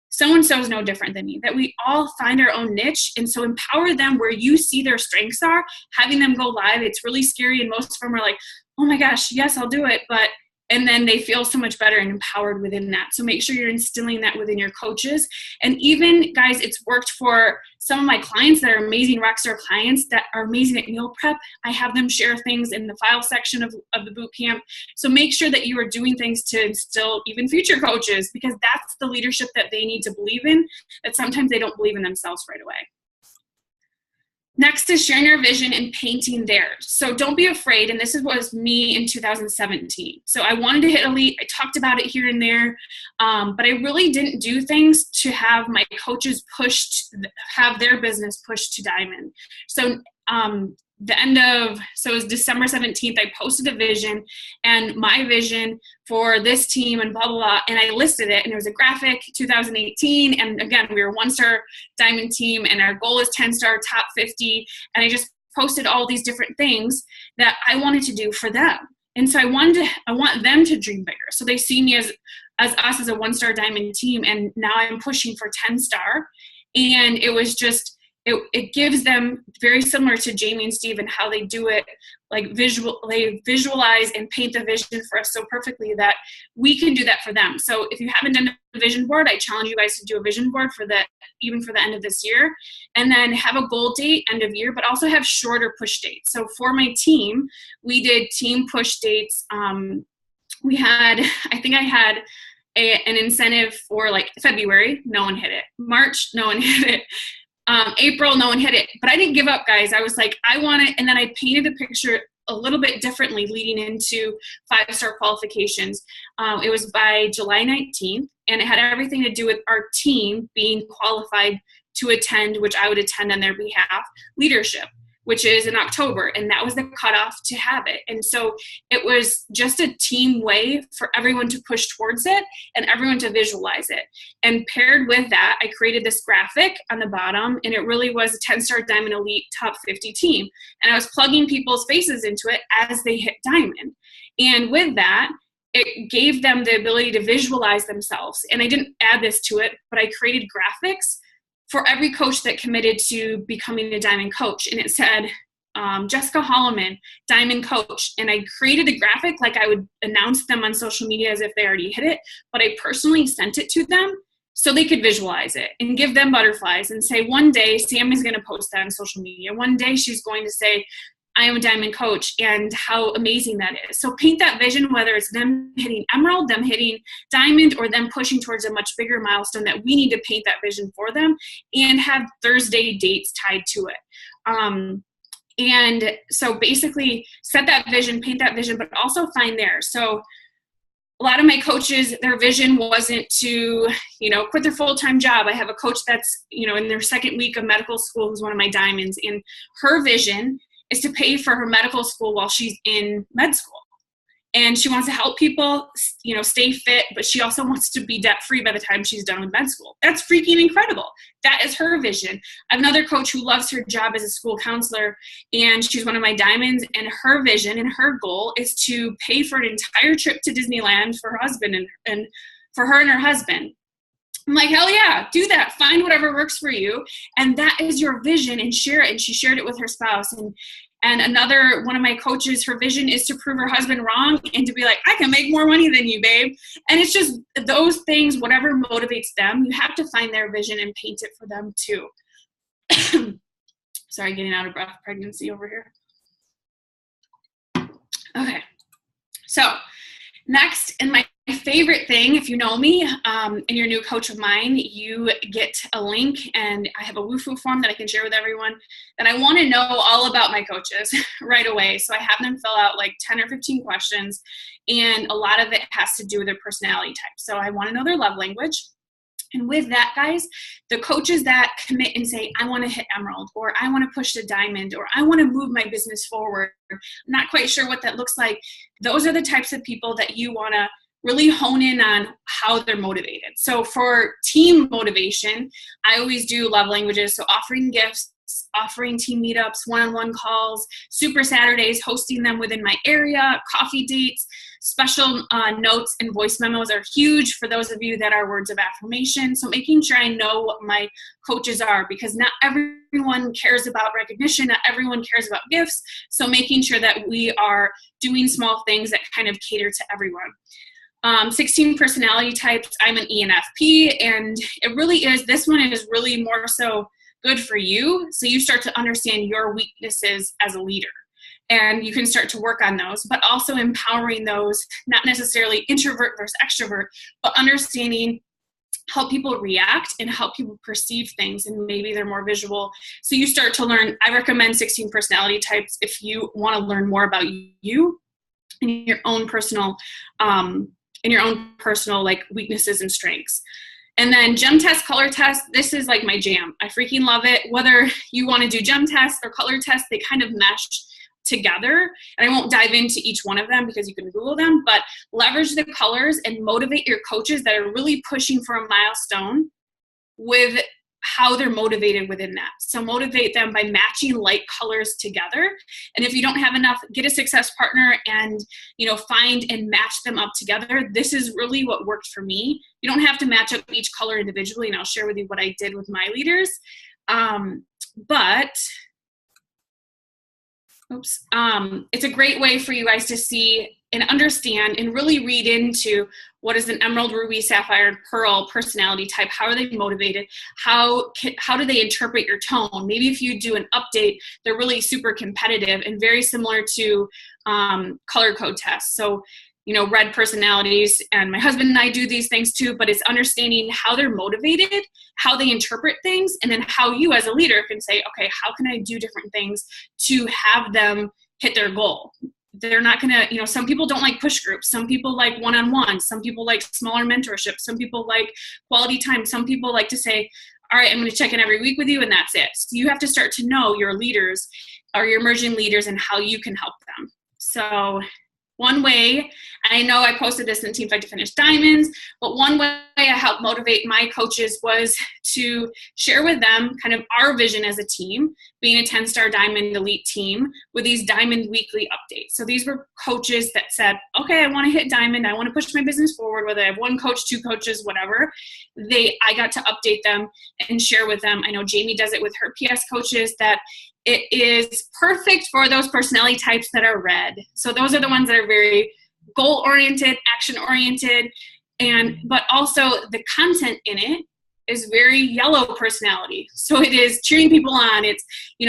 So-and-so is no different than me, that we all find our own niche. And so empower them where you see their strengths are, having them go live. It's really scary. And most of them are like, oh my gosh, yes, I'll do it. And then they feel so much better and empowered within that. So make sure you're instilling that within your coaches. And even, guys, it's worked for some of my clients that are amazing rockstar clients that are amazing at meal prep. I have them share things in the file section of the boot camp. So make sure that you are doing things to instill even future coaches, because that's the leadership that they need to believe in, that sometimes they don't believe in themselves right away. Next is sharing your vision and painting theirs. So don't be afraid. And this was me in 2017. So I wanted to hit elite. I talked about it here and there, but I really didn't do things to have my coaches have their business pushed to diamond. So it was December 17th, I posted a vision and my vision for this team and blah, blah, blah. And I listed it, and it was a graphic 2018. And again, we were 1-star diamond team, and our goal is 10-star top 50. And I just posted all these different things that I wanted to do for them. And so I want them to dream bigger. So they see me as us as a 1-star diamond team. And now I'm pushing for 10-star. And it was just it gives them, very similar to Jamie and Steve and how they do it, like they visualize and paint the vision for us so perfectly that we can do that for them. So if you haven't done a vision board, I challenge you guys to do a vision board for the, even for the end of this year, and then have a goal date end of year, but also have shorter push dates. So for my team, we did team push dates. We had, I think I had an incentive for like February, no one hit it. March, no one hit it. April, no one hit it. But I didn't give up, guys. I was like, I want it. And then I painted the picture a little bit differently leading into 5-star qualifications. It was by July 19th, and it had everything to do with our team being qualified to attend, which I would attend on their behalf, leadership, which is in October, and that was the cutoff to have it. And so it was just a team way for everyone to push towards it and everyone to visualize it. And paired with that, I created this graphic on the bottom, and it really was a 10-star Diamond Elite Top 50 team. And I was plugging people's faces into it as they hit Diamond. And with that, it gave them the ability to visualize themselves. And I didn't add this to it, but I created graphics for every coach that committed to becoming a Diamond coach. And it said, Jessica Holloman, Diamond coach. And I created the graphic like I would announce them on social media as if they already hit it, but I personally sent it to them so they could visualize it and give them butterflies and say, one day Sam is going to post that on social media. One day she's going to say, I am a Diamond coach, and how amazing that is. So paint that vision, whether it's them hitting Emerald, them hitting Diamond, or them pushing towards a much bigger milestone, that we need to paint that vision for them and have Thursday dates tied to it. And so basically set that vision, paint that vision, but also find theirs. So a lot of my coaches, their vision wasn't to, quit their full-time job. I have a coach that's, in their second week of medical school, who's one of my Diamonds, and her vision is to pay for her medical school while she's in med school. And she wants to help people, stay fit, but she also wants to be debt-free by the time she's done with med school. That's freaking incredible. That is her vision. I have another coach who loves her job as a school counselor, and she's one of my Diamonds, and her vision and her goal is to pay for an entire trip to Disneyland for her husband and for her and her husband. I'm like, hell yeah, do that. Find whatever works for you. And that is your vision, and share it. And she shared it with her spouse. And another one of my coaches, her vision is to prove her husband wrong and to be like, I can make more money than you, babe. And it's just those things, whatever motivates them, you have to find their vision and paint it for them too. Sorry, getting out of breath, pregnancy over here. Okay, so next, and my favorite thing, if you know me and you're a new coach of mine, you get a link, and I have a woohoo form that I can share with everyone that I want to know all about my coaches right away. So I have them fill out like 10 or 15 questions, and a lot of it has to do with their personality type. So I want to know their love language. And with that, guys, the coaches that commit and say, I want to hit Emerald, or I want to push to Diamond, or I want to move my business forward, I'm not quite sure what that looks like. Those are the types of people that you want to really hone in on how they're motivated. So for team motivation, I always do love languages. So offering gifts, offering team meetups, one-on-one calls, super Saturdays, hosting them within my area, coffee dates, special notes and voice memos are huge for those of you that are words of affirmation. So making sure I know what my coaches are, because not everyone cares about recognition, not everyone cares about gifts. So making sure that we are doing small things that kind of cater to everyone. 16 personality types, I'm an ENFP, and it really is, this one is really more so good for you. So you start to understand your weaknesses as a leader, and you can start to work on those, but also empowering those, not necessarily introvert versus extrovert, but understanding how people react and how people perceive things, and maybe they're more visual. So you start to learn, I recommend 16 personality types if you want to learn more about you and your own personal like weaknesses and strengths. And then gem test, color test, this is like my jam. I freaking love it. Whether you want to do gem test or color test, they kind of mesh together. And I won't dive into each one of them because you can Google them, but leverage the colors and motivate your coaches that are really pushing for a milestone with how they're motivated within that. So motivate them by matching light colors together. And if you don't have enough, get a success partner and, find and match them up together. This is really what worked for me. You don't have to match up each color individually, and I'll share with you what I did with my leaders. But it's a great way for you guys to see and understand and really read into what is an emerald, ruby, sapphire, and pearl personality type. How are they motivated? How do they interpret your tone? Maybe if you do an update, they're really super competitive and very similar to color code tests. So, red personalities, and my husband and I do these things too, but it's understanding how they're motivated, how they interpret things, and then how you as a leader can say, okay, how can I do different things to have them hit their goal? They're not going to, some people don't like push groups. Some people like one-on-one. Some people like smaller mentorship. Some people like quality time. Some people like to say, all right, I'm going to check in every week with you, and that's it. So you have to start to know your leaders or your emerging leaders and how you can help them. So one way, and I know I posted this in Team Fight to Finish Diamonds, but one way I helped motivate my coaches was to share with them kind of our vision as a team, being a 10-star Diamond Elite team with these Diamond Weekly updates. So these were coaches that said, okay, I want to hit Diamond. I want to push my business forward, whether I have one coach, two coaches, whatever. I got to update them and share with them. I know Jamie does it with her PS coaches, that it is perfect for those personality types that are red. So those are the ones that are very goal-oriented, action-oriented, but also the content in it is very yellow personality. So it is cheering people on. It's,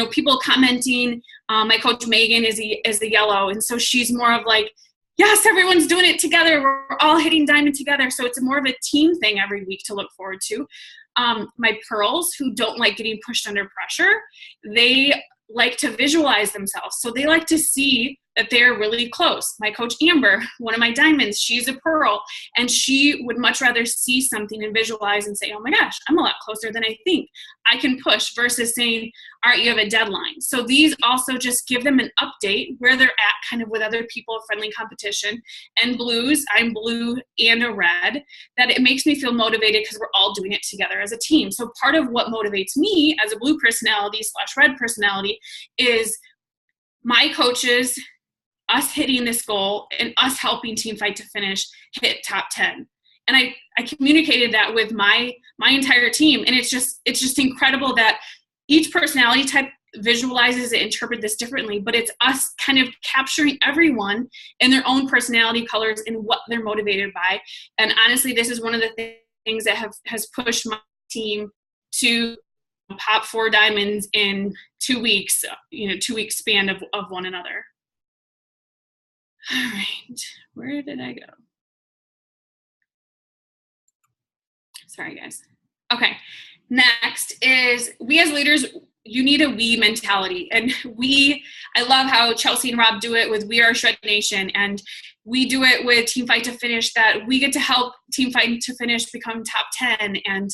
people commenting. My coach Megan is the yellow. And so she's more of like, yes, everyone's doing it together. We're all hitting Diamond together. So it's more of a team thing every week to look forward to. My pearls, who don't like getting pushed under pressure, they like to visualize themselves. So they like to see that they're really close. My coach Amber, one of my diamonds, she's a pearl, and she would much rather see something and visualize and say, oh my gosh, I'm a lot closer than I think. I can push, versus saying, all right, you have a deadline. So these also just give them an update where they're at kind of with other people, friendly competition. And blues, I'm blue and a red, that it makes me feel motivated because we're all doing it together as a team. So part of what motivates me as a blue personality / red personality is my coaches, us hitting this goal, and us helping Team Fight to Finish hit top 10. And I communicated that with my entire team. And it's just incredible that each personality type visualizes and interpret this differently, but it's us kind of capturing everyone in their own personality colors and what they're motivated by. And honestly, this is one of the things that has pushed my team to pop 4 diamonds in 2 weeks, 2 week span of one another. All right, where did I go? Sorry, guys. Okay, next is we as leaders, you need a we mentality. And I love how Chelsea and Rob do it with We Are Shred Nation. And we do it with Team Fight to Finish, that we get to help Team Fight to Finish become top 10 and,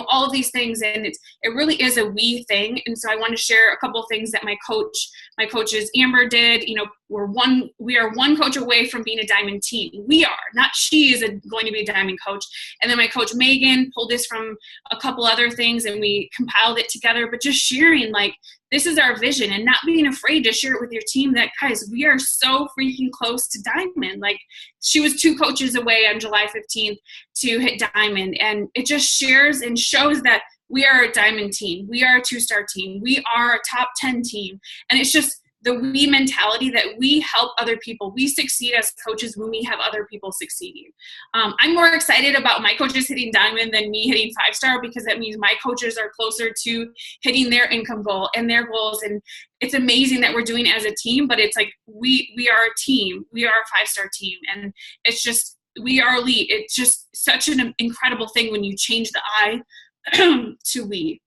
all of these things. And it really is a we thing. And so I want to share a couple of things that my coaches Amber did. We are one coach away from being a diamond team. We are, not she is going to be a diamond coach. And then my coach Megan pulled this from a couple other things and we compiled it together, but just sharing like, this is our vision, and not being afraid to share it with your team that, guys, we are so freaking close to diamond. Like, she was 2 coaches away on July 15th to hit diamond. And it just shares and shows that we are a diamond team. We are a 2-star team. We are a top 10 team. And it's just the we mentality that we help other people. We succeed as coaches when we have other people succeeding. I'm more excited about my coaches hitting diamond than me hitting 5-star, because that means my coaches are closer to hitting their income goal and their goals. And it's amazing that we're doing it as a team, but it's like we are a team. We are a 5-star team. And it's just, we are elite. It's just such an incredible thing when you change the I to we.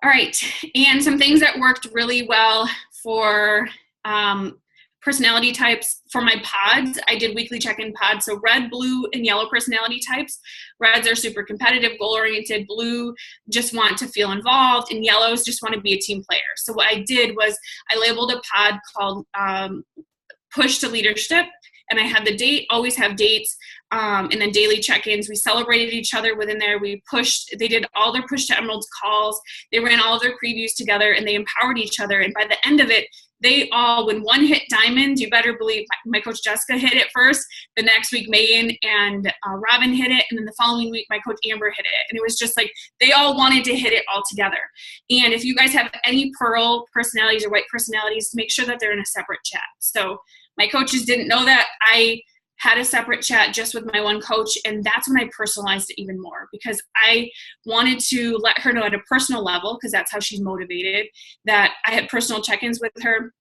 All right, and some things that worked really well for personality types for my pods. I did weekly check-in pods, so red, blue, and yellow personality types. Reds are super competitive, goal-oriented. Blue just want to feel involved, and yellows just want to be a team player. So what I did was I labeled a pod called Push to Leadership, And I had the date, always have dates, and then daily check-ins. We celebrated each other within there. They did all their Push to Emeralds calls. They ran all of their previews together, and they empowered each other. And by the end of it, they all, when one hit diamond, you better believe my coach Jessica hit it first. The next week, Megan and Robin hit it. And then the following week, my coach Amber hit it. And it was just like, they all wanted to hit it all together. And if you guys have any Pearl personalities or white personalities, make sure that they're in a separate chat. So my coaches didn't know that. I had a separate chat just with my one coach, and that's when I personalized it even more, because I wanted to let her know at a personal level, because that's how she's motivated, that I had personal check-ins with her.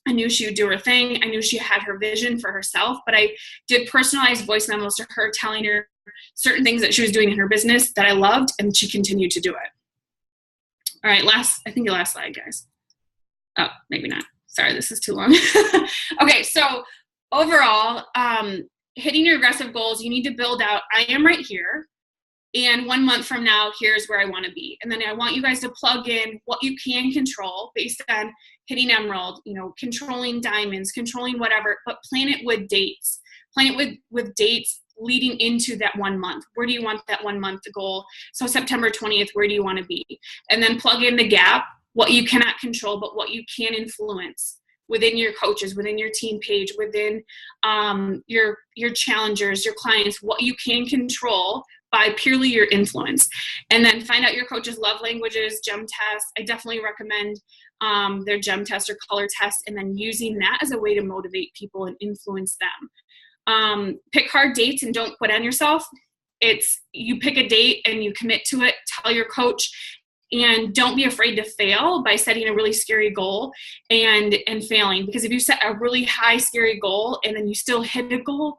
I knew she would do her thing. I knew she had her vision for herself, but I did personalized voice memos to her, telling her certain things that she was doing in her business that I loved, and she continued to do it. All right, I think the last slide, guys. Oh, maybe not. Sorry, this is too long. Okay, so overall, hitting your aggressive goals, you need to build out, I am right here, and 1 month from now, here's where I want to be. And then I want you guys to plug in what you can control based on hitting Emerald, controlling diamonds, controlling whatever, but plan it with dates. Plan it with dates leading into that 1 month. Where do you want that 1 month goal? So September 20th, where do you want to be? And then plug in the gap, what you cannot control, but what you can influence within your coaches, within your team page, within your challengers, your clients, what you can control by purely your influence. And then find out your coach's love languages, gem test. I definitely recommend their gem test or color test, and then using that as a way to motivate people and influence them. Pick hard dates and don't quit on yourself. You pick a date and you commit to it, tell your coach, and don't be afraid to fail by setting a really scary goal and failing. Because if you set a really high scary goal and then you still hit a goal,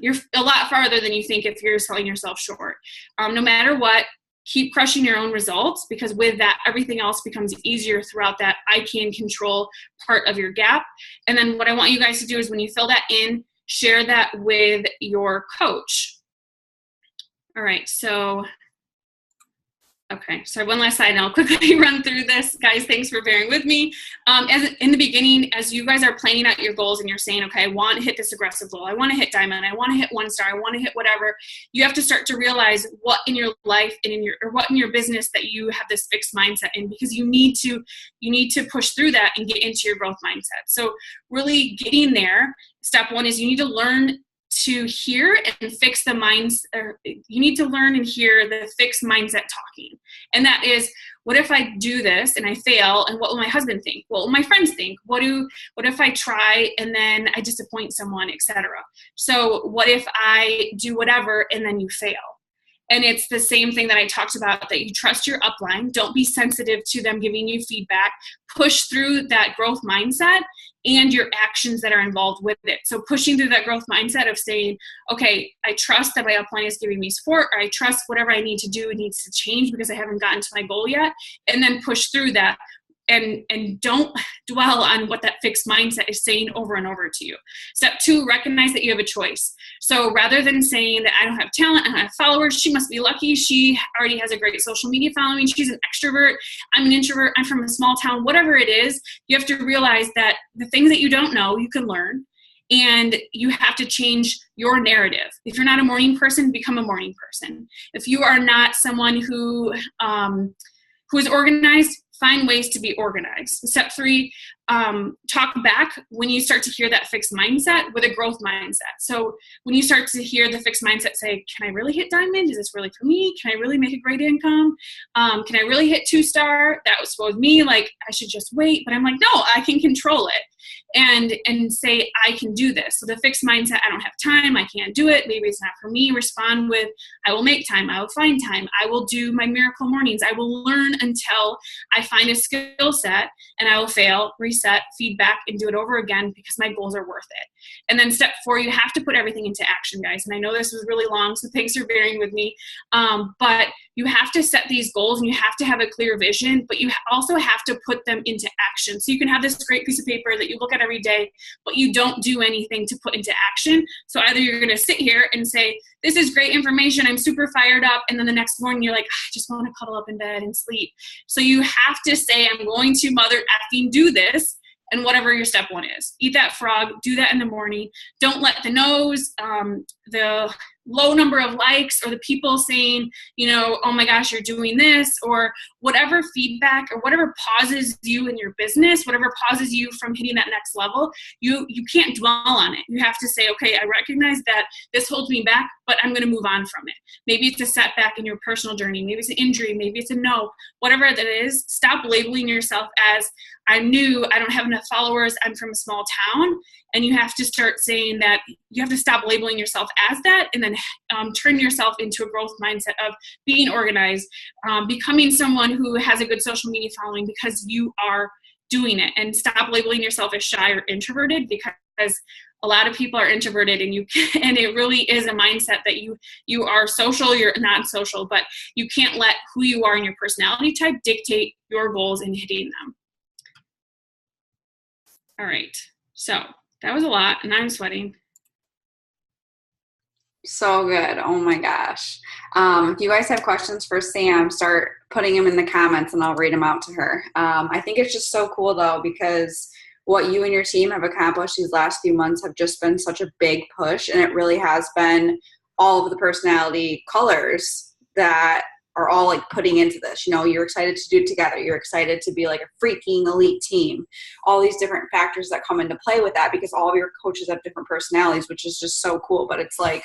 you're a lot farther than you think if you're selling yourself short. No matter what, keep crushing your own results, because with that, everything else becomes easier throughout that I can control part of your gap. And then what I want you guys to do is when you fill that in, share that with your coach. All right, so okay, so one last slide, and I'll quickly run through this. Guys, thanks for bearing with me. In the beginning, as you guys are planning out your goals and you're saying, okay, I want to hit this aggressive goal, I want to hit diamond, I want to hit 1 star, I want to hit whatever, you have to start to realize what in your life and what in your business that you have this fixed mindset in, because you need to push through that and get into your growth mindset. So really getting there, step 1 is you need to learn to hear and fix the minds, or you need to learn and hear the fixed mindset talking. And that is, what if I do this and I fail, and what will my husband think? What will my friends think? What if I try and then I disappoint someone, etc.? So what if I do whatever and then you fail? And it's the same thing that I talked about, that you trust your upline. Don't be sensitive to them giving you feedback. Push through that growth mindset and your actions that are involved with it. So pushing through that growth mindset of saying, okay, I trust that my upline is giving me support, or I trust whatever I need to do needs to change because I haven't gotten to my goal yet. And then push through that. And don't dwell on what that fixed mindset is saying over and over to you. Step 2, recognize that you have a choice. So rather than saying that I don't have talent, I don't have followers, she must be lucky, she already has a great social media following, she's an extrovert, I'm an introvert, I'm from a small town, whatever it is, you have to realize that the things that you don't know, you can learn. And you have to change your narrative. If you're not a morning person, become a morning person. If you are not someone who is organized, find ways to be organized. Step 3, talk back when you start to hear that fixed mindset with a growth mindset. So when you start to hear the fixed mindset say, can I really hit diamond? Is this really for me? Can I really make a great income? Can I really hit 2 star? That was supposed to me, like I should just wait. But I'm like, no, I can control it. And say, I can do this. So the fixed mindset, I don't have time, I can't do it, maybe it's not for me. Respond with, I will make time, I will find time, I will do my miracle mornings, I will learn until I find a skill set, and I will fail, reset, feedback, and do it over again because my goals are worth it. And then step 4, you have to put everything into action, guys. And I know this was really long, so thanks for bearing with me. But you have to set these goals and you have to have a clear vision, but you also have to put them into action. So you can have this great piece of paper that you look at every day, but you don't do anything to put into action. So either you're going to sit here and say, this is great information, I'm super fired up, and then the next morning you're like, I just want to cuddle up in bed and sleep. So you have to say, I'm going to mother effing do this, and whatever your step one is. Eat that frog, do that in the morning. Don't let the no's, the low number of likes, or the people saying, you know, oh my gosh, you're doing this, or whatever feedback or whatever pauses you in your business, whatever pauses you from hitting that next level, you can't dwell on it. You have to say, okay, I recognize that this holds me back, but I'm going to move on from it. Maybe it's a setback in your personal journey. Maybe it's an injury. Maybe it's a no. Whatever that is, stop labeling yourself as, I'm new, I don't have enough followers, I'm from a small town. And you have to start saying that you have to stop labeling yourself as that, and then turn yourself into a growth mindset of being organized, becoming someone who has a good social media following because you are doing it, and stop labeling yourself as shy or introverted, because a lot of people are introverted, and and it really is a mindset that you are social, you're not social, but you can't let who you are and your personality type dictate your goals and hitting them. All right, so that was a lot, and I'm sweating. So good. Oh my gosh. If you guys have questions for Sam, start putting them in the comments and I'll read them out to her. I think it's just so cool though, because what you and your team have accomplished these last few months have just been such a big push, and it really has been all of the personality colors that are all like putting into this. You know, you're excited to do it together. You're excited to be like a freaking elite team. All these different factors that come into play with that, because all of your coaches have different personalities, which is just so cool. But it's like,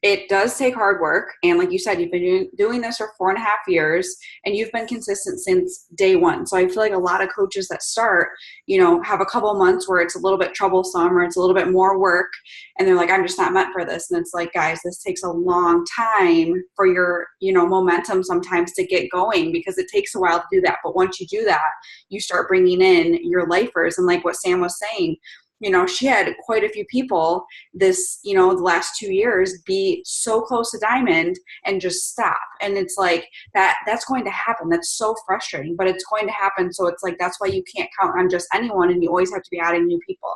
it does take hard work. And like you said, you've been doing this for 4.5 years, and you've been consistent since day one. So I feel like a lot of coaches that start, you know, have a couple months where it's a little bit troublesome or it's a little bit more work, and they're like, I'm just not meant for this. And it's like, guys, this takes a long time for your, you know, momentum sometimes to get going, because it takes a while to do that. But once you do that, you start bringing in your lifers. And like what Sam was saying, you know, she had quite a few people this, you know, the last 2 years be so close to diamond and just stop. And it's like that's going to happen. That's so frustrating, but it's going to happen. So it's like, that's why you can't count on just anyone, and you always have to be adding new people.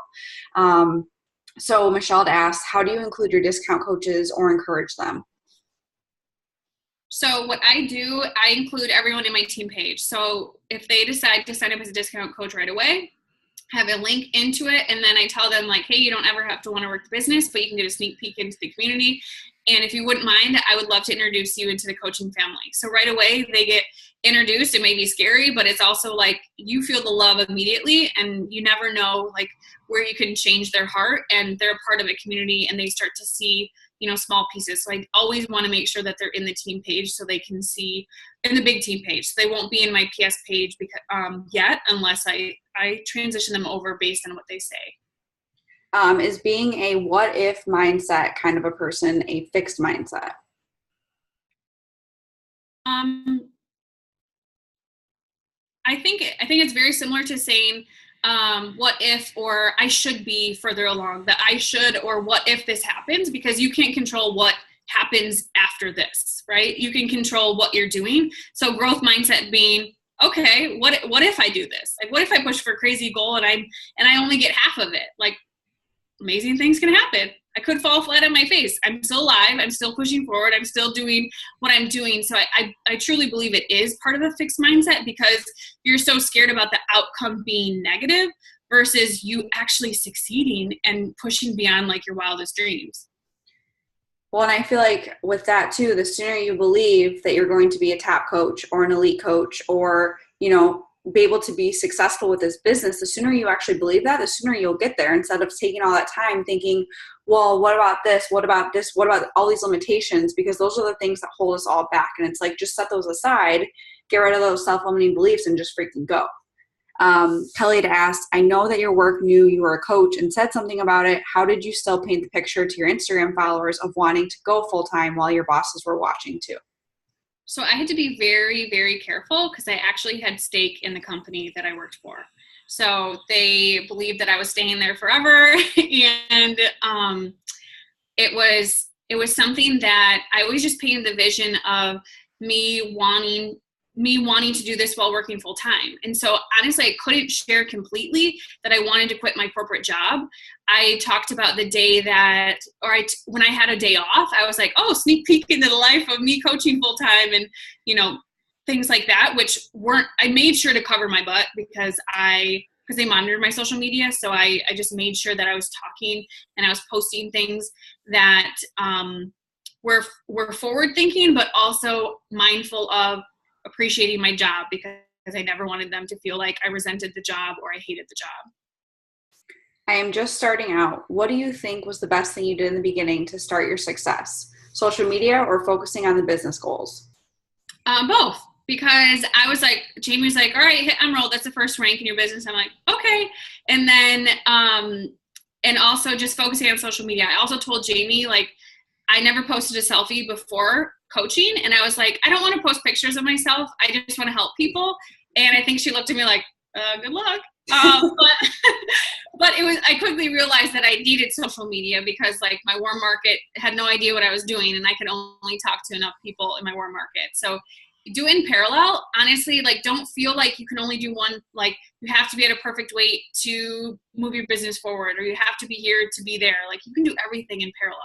So Michelle asked, how do you include your discount coaches or encourage them? So what I do, I include everyone in my team page. So if they decide to sign up as a discount coach right away, have a link into it, and then I tell them like, hey, you don't ever have to want to work the business, but you can get a sneak peek into the community. And if you wouldn't mind, I would love to introduce you into the coaching family. So right away they get introduced. It may be scary, but it's also like you feel the love immediately, and you never know like where you can change their heart, and they're a part of a community, and they start to see, you know, small pieces. So I always want to make sure that they're in the team page so they can see in the big team page. So they won't be in my PS page because, yet, unless I transition them over based on what they say. Is being a what if mindset kind of a person a fixed mindset? I think it's very similar to saying, what if, or I should be further along, that I should, or what if this happens, because you can't control what happens after this, right? You can control what you're doing. So growth mindset being, okay, what if I do this? Like, what if I push for a crazy goal and I only get half of it? Like, amazing things can happen. I could fall flat on my face. I'm still alive. I'm still pushing forward. I'm still doing what I'm doing. So I truly believe it is part of a fixed mindset, because you're so scared about the outcome being negative versus you actually succeeding and pushing beyond like your wildest dreams. Well, and I feel like with that too, the sooner you believe that you're going to be a top coach or an elite coach, or, you know, be able to be successful with this business, the sooner you actually believe that, the sooner you'll get there, instead of taking all that time thinking, well, what about this? What about this? What about all these limitations? Because those are the things that hold us all back. And it's like, just set those aside, get rid of those self-limiting beliefs, and just freaking go. Kelly had asked, I know that your work knew you were a coach and said something about it. How did you still paint the picture to your Instagram followers of wanting to go full-time while your bosses were watching too? So I had to be very, very careful, because I actually had stake in the company that I worked for. So they believed that I was staying there forever. And it was something that I always just painted the vision of me wanting to do this while working full time. And so honestly, I couldn't share completely that I wanted to quit my corporate job. I talked about the day that, when I had a day off, I was like, oh, sneak peek into the life of me coaching full time, and, you know, things like that, which I made sure to cover my butt, because I because they monitored my social media. So I just made sure that I was talking and I was posting things that were forward thinking, but also mindful of appreciating my job, because I never wanted them to feel like I resented the job or I hated the job. I am just starting out. What do you think was the best thing you did in the beginning to start your success? Social media or focusing on the business goals? Both, because I was like, Jamie was like, all right, hit Emerald. That's the first rank in your business. I'm like, okay. And then, and also just focusing on social media. I also told Jamie, like, I never posted a selfie before coaching. And I was like, I don't want to post pictures of myself. I just want to help people. And I think she looked at me like, good luck. But but I quickly realized that I needed social media, because like my warm market had no idea what I was doing, and I could only talk to enough people in my warm market. So do it in parallel. Honestly, like, don't feel like you can only do one, like you have to be at a perfect weight to move your business forward, or you have to be here to be there. Like, you can do everything in parallel.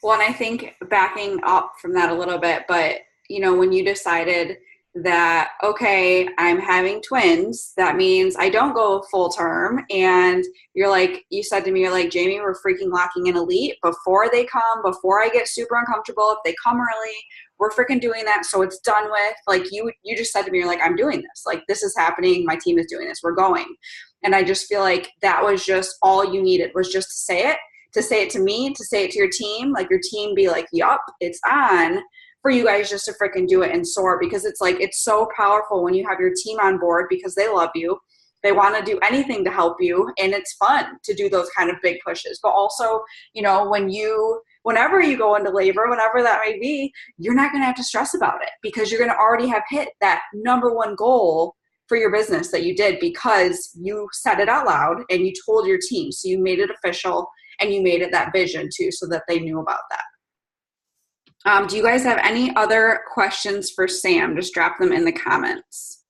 Well, and I think backing up from that a little bit, but when you decided that, okay, I'm having twins, that means I don't go full term. And you said to me, you're like, Jamie, we're freaking locking in elite before they come, before I get super uncomfortable. If they come early, we're freaking doing that. So it's done with. Like, you just said to me, you're like, I'm doing this. Like, this is happening. My team is doing this. We're going. And I just feel like that was just all you needed, was just to say it to me, to say it to your team, like your team be like, yup, it's on, for you guys just to freaking do it and soar. Because it's like, it's so powerful when you have your team on board, because they love you. They want to do anything to help you. And it's fun to do those kind of big pushes. But also, whenever you go into labor, whenever that may be, you're not going to have to stress about it, because you're going to already have hit that number one goal for your business that you did, because you said it out loud and you told your team. So you made it official, and you made it that vision too, so that they knew about that. Do you guys have any other questions for Sam? Just drop them in the comments.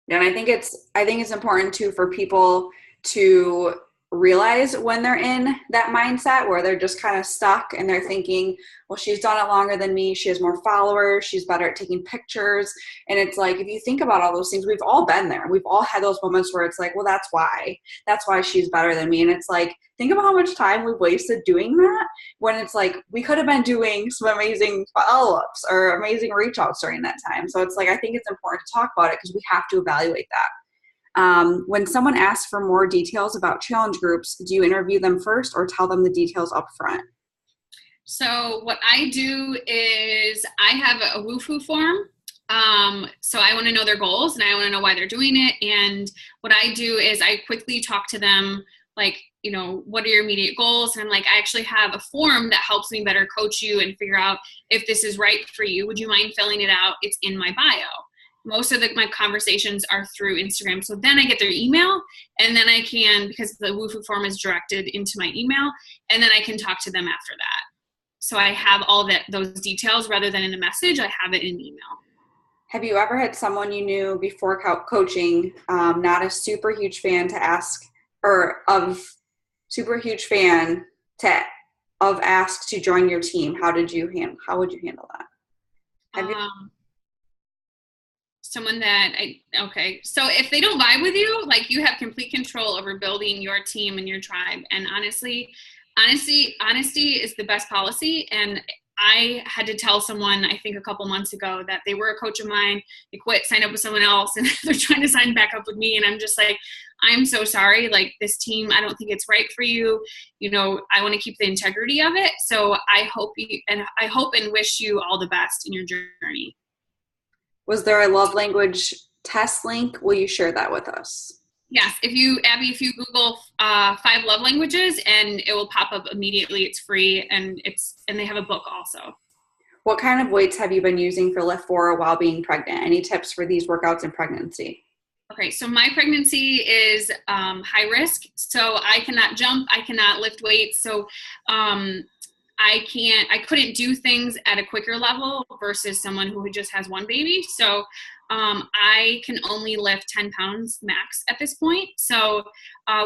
And I think it's important too for people to realize when they're in that mindset where they're just kind of stuck and they're thinking, well, she's done it longer than me. She has more followers. She's better at taking pictures. And it's like, if you think about all those things, we've all been there. We've all had those moments where it's like, well, that's why she's better than me. And it's like, think about how much time we've wasted doing that, when it's like, we could have been doing some amazing follow-ups or amazing reach outs during that time. So it's like, I think it's important to talk about it, because we have to evaluate that. When someone asks for more details about challenge groups, do you interview them first or tell them the details up front? So what I do is I have a woohoo form. So I want to know their goals, and I want to know why they're doing it. And what I do is I quickly talk to them, like, what are your immediate goals? And I'm like, I actually have a form that helps me better coach you and figure out if this is right for you. Would you mind filling it out? It's in my bio. Most of my conversations are through Instagram. So then I get their email, and then I can, because the woohoo form is directed into my email, and then I can talk to them after that. So I have all those details rather than in a message. I have it in email. Have you ever had someone you knew before coaching, not a super huge fan, to ask, or of super huge fan of ask to join your team? How would you handle that? Have you? Someone okay. So if they don't vibe with you, like, you have complete control over building your team and your tribe. And honesty is the best policy. And I had to tell someone, I think a couple months ago, that they were a coach of mine. They quit, signed up with someone else, and they're trying to sign back up with me. And I'm just like, I'm so sorry. Like, this team, I don't think it's right for you. I want to keep the integrity of it. So I hope and wish you all the best in your journey. Was there a love language test link? Will you share that with us? Yes. If you Google 5 love languages, and it will pop up immediately. It's free, and they have a book also. What kind of weights have you been using for Lift 4 while being pregnant? Any tips for these workouts in pregnancy? Okay, so my pregnancy is high risk. So I cannot jump. I cannot lift weights. So I couldn't do things at a quicker level versus someone who just has one baby. So I can only lift 10 pounds max at this point. So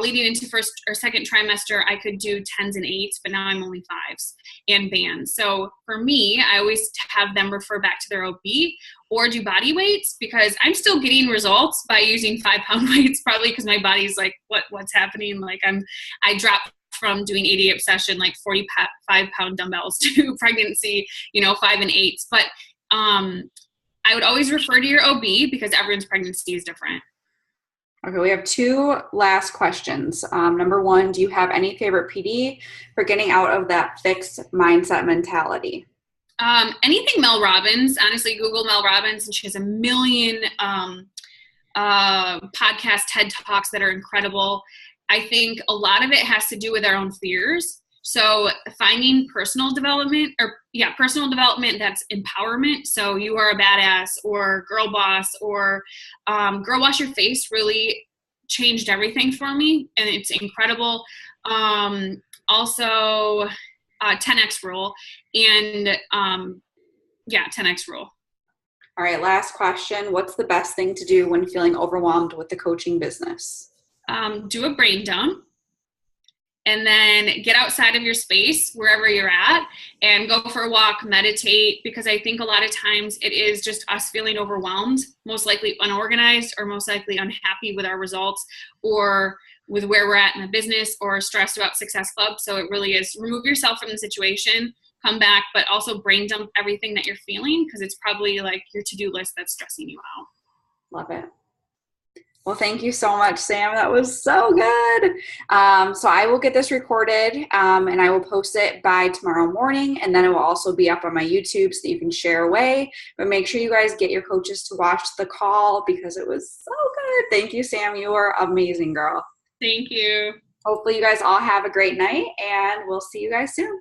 leading into first or second trimester, I could do 10s and 8s, but now I'm only 5s and bands. So for me, I always have them refer back to their OB or do body weights, because I'm still getting results by using 5-pound weights, probably because my body's like, what's happening? Like I dropped from doing 88 session, like 45-pound dumbbells to pregnancy, 5 and 8s. But I would always refer to your OB because everyone's pregnancy is different. Okay, we have 2 last questions. Number 1, do you have any favorite PD for getting out of that fixed mindset mentality? Anything Mel Robbins. Honestly, Google Mel Robbins, and she has a million podcast TED Talks that are incredible. I think a lot of it has to do with our own fears. So finding personal development that's empowerment. So you are a badass, or girl boss, or girl wash your face really changed everything for me, and it's incredible. Also 10X rule, and 10X rule. All right, last question. What's the best thing to do when feeling overwhelmed with the coaching business? Do a brain dump, and then get outside of your space wherever you're at and go for a walk, meditate, because I think a lot of times it is just us feeling overwhelmed, most likely unorganized, or most likely unhappy with our results, or with where we're at in the business, or stressed about Success Club. So it really is remove yourself from the situation, come back, but also brain dump everything that you're feeling, because it's probably like your to-do list that's stressing you out. Love it. Well, thank you so much, Sam. That was so good. So I will get this recorded and I will post it by tomorrow morning, and then it will also be up on my YouTube so that you can share away. But make sure you guys get your coaches to watch the call because it was so good. Thank you, Sam. You are amazing, girl. Thank you. Hopefully you guys all have a great night, and we'll see you guys soon.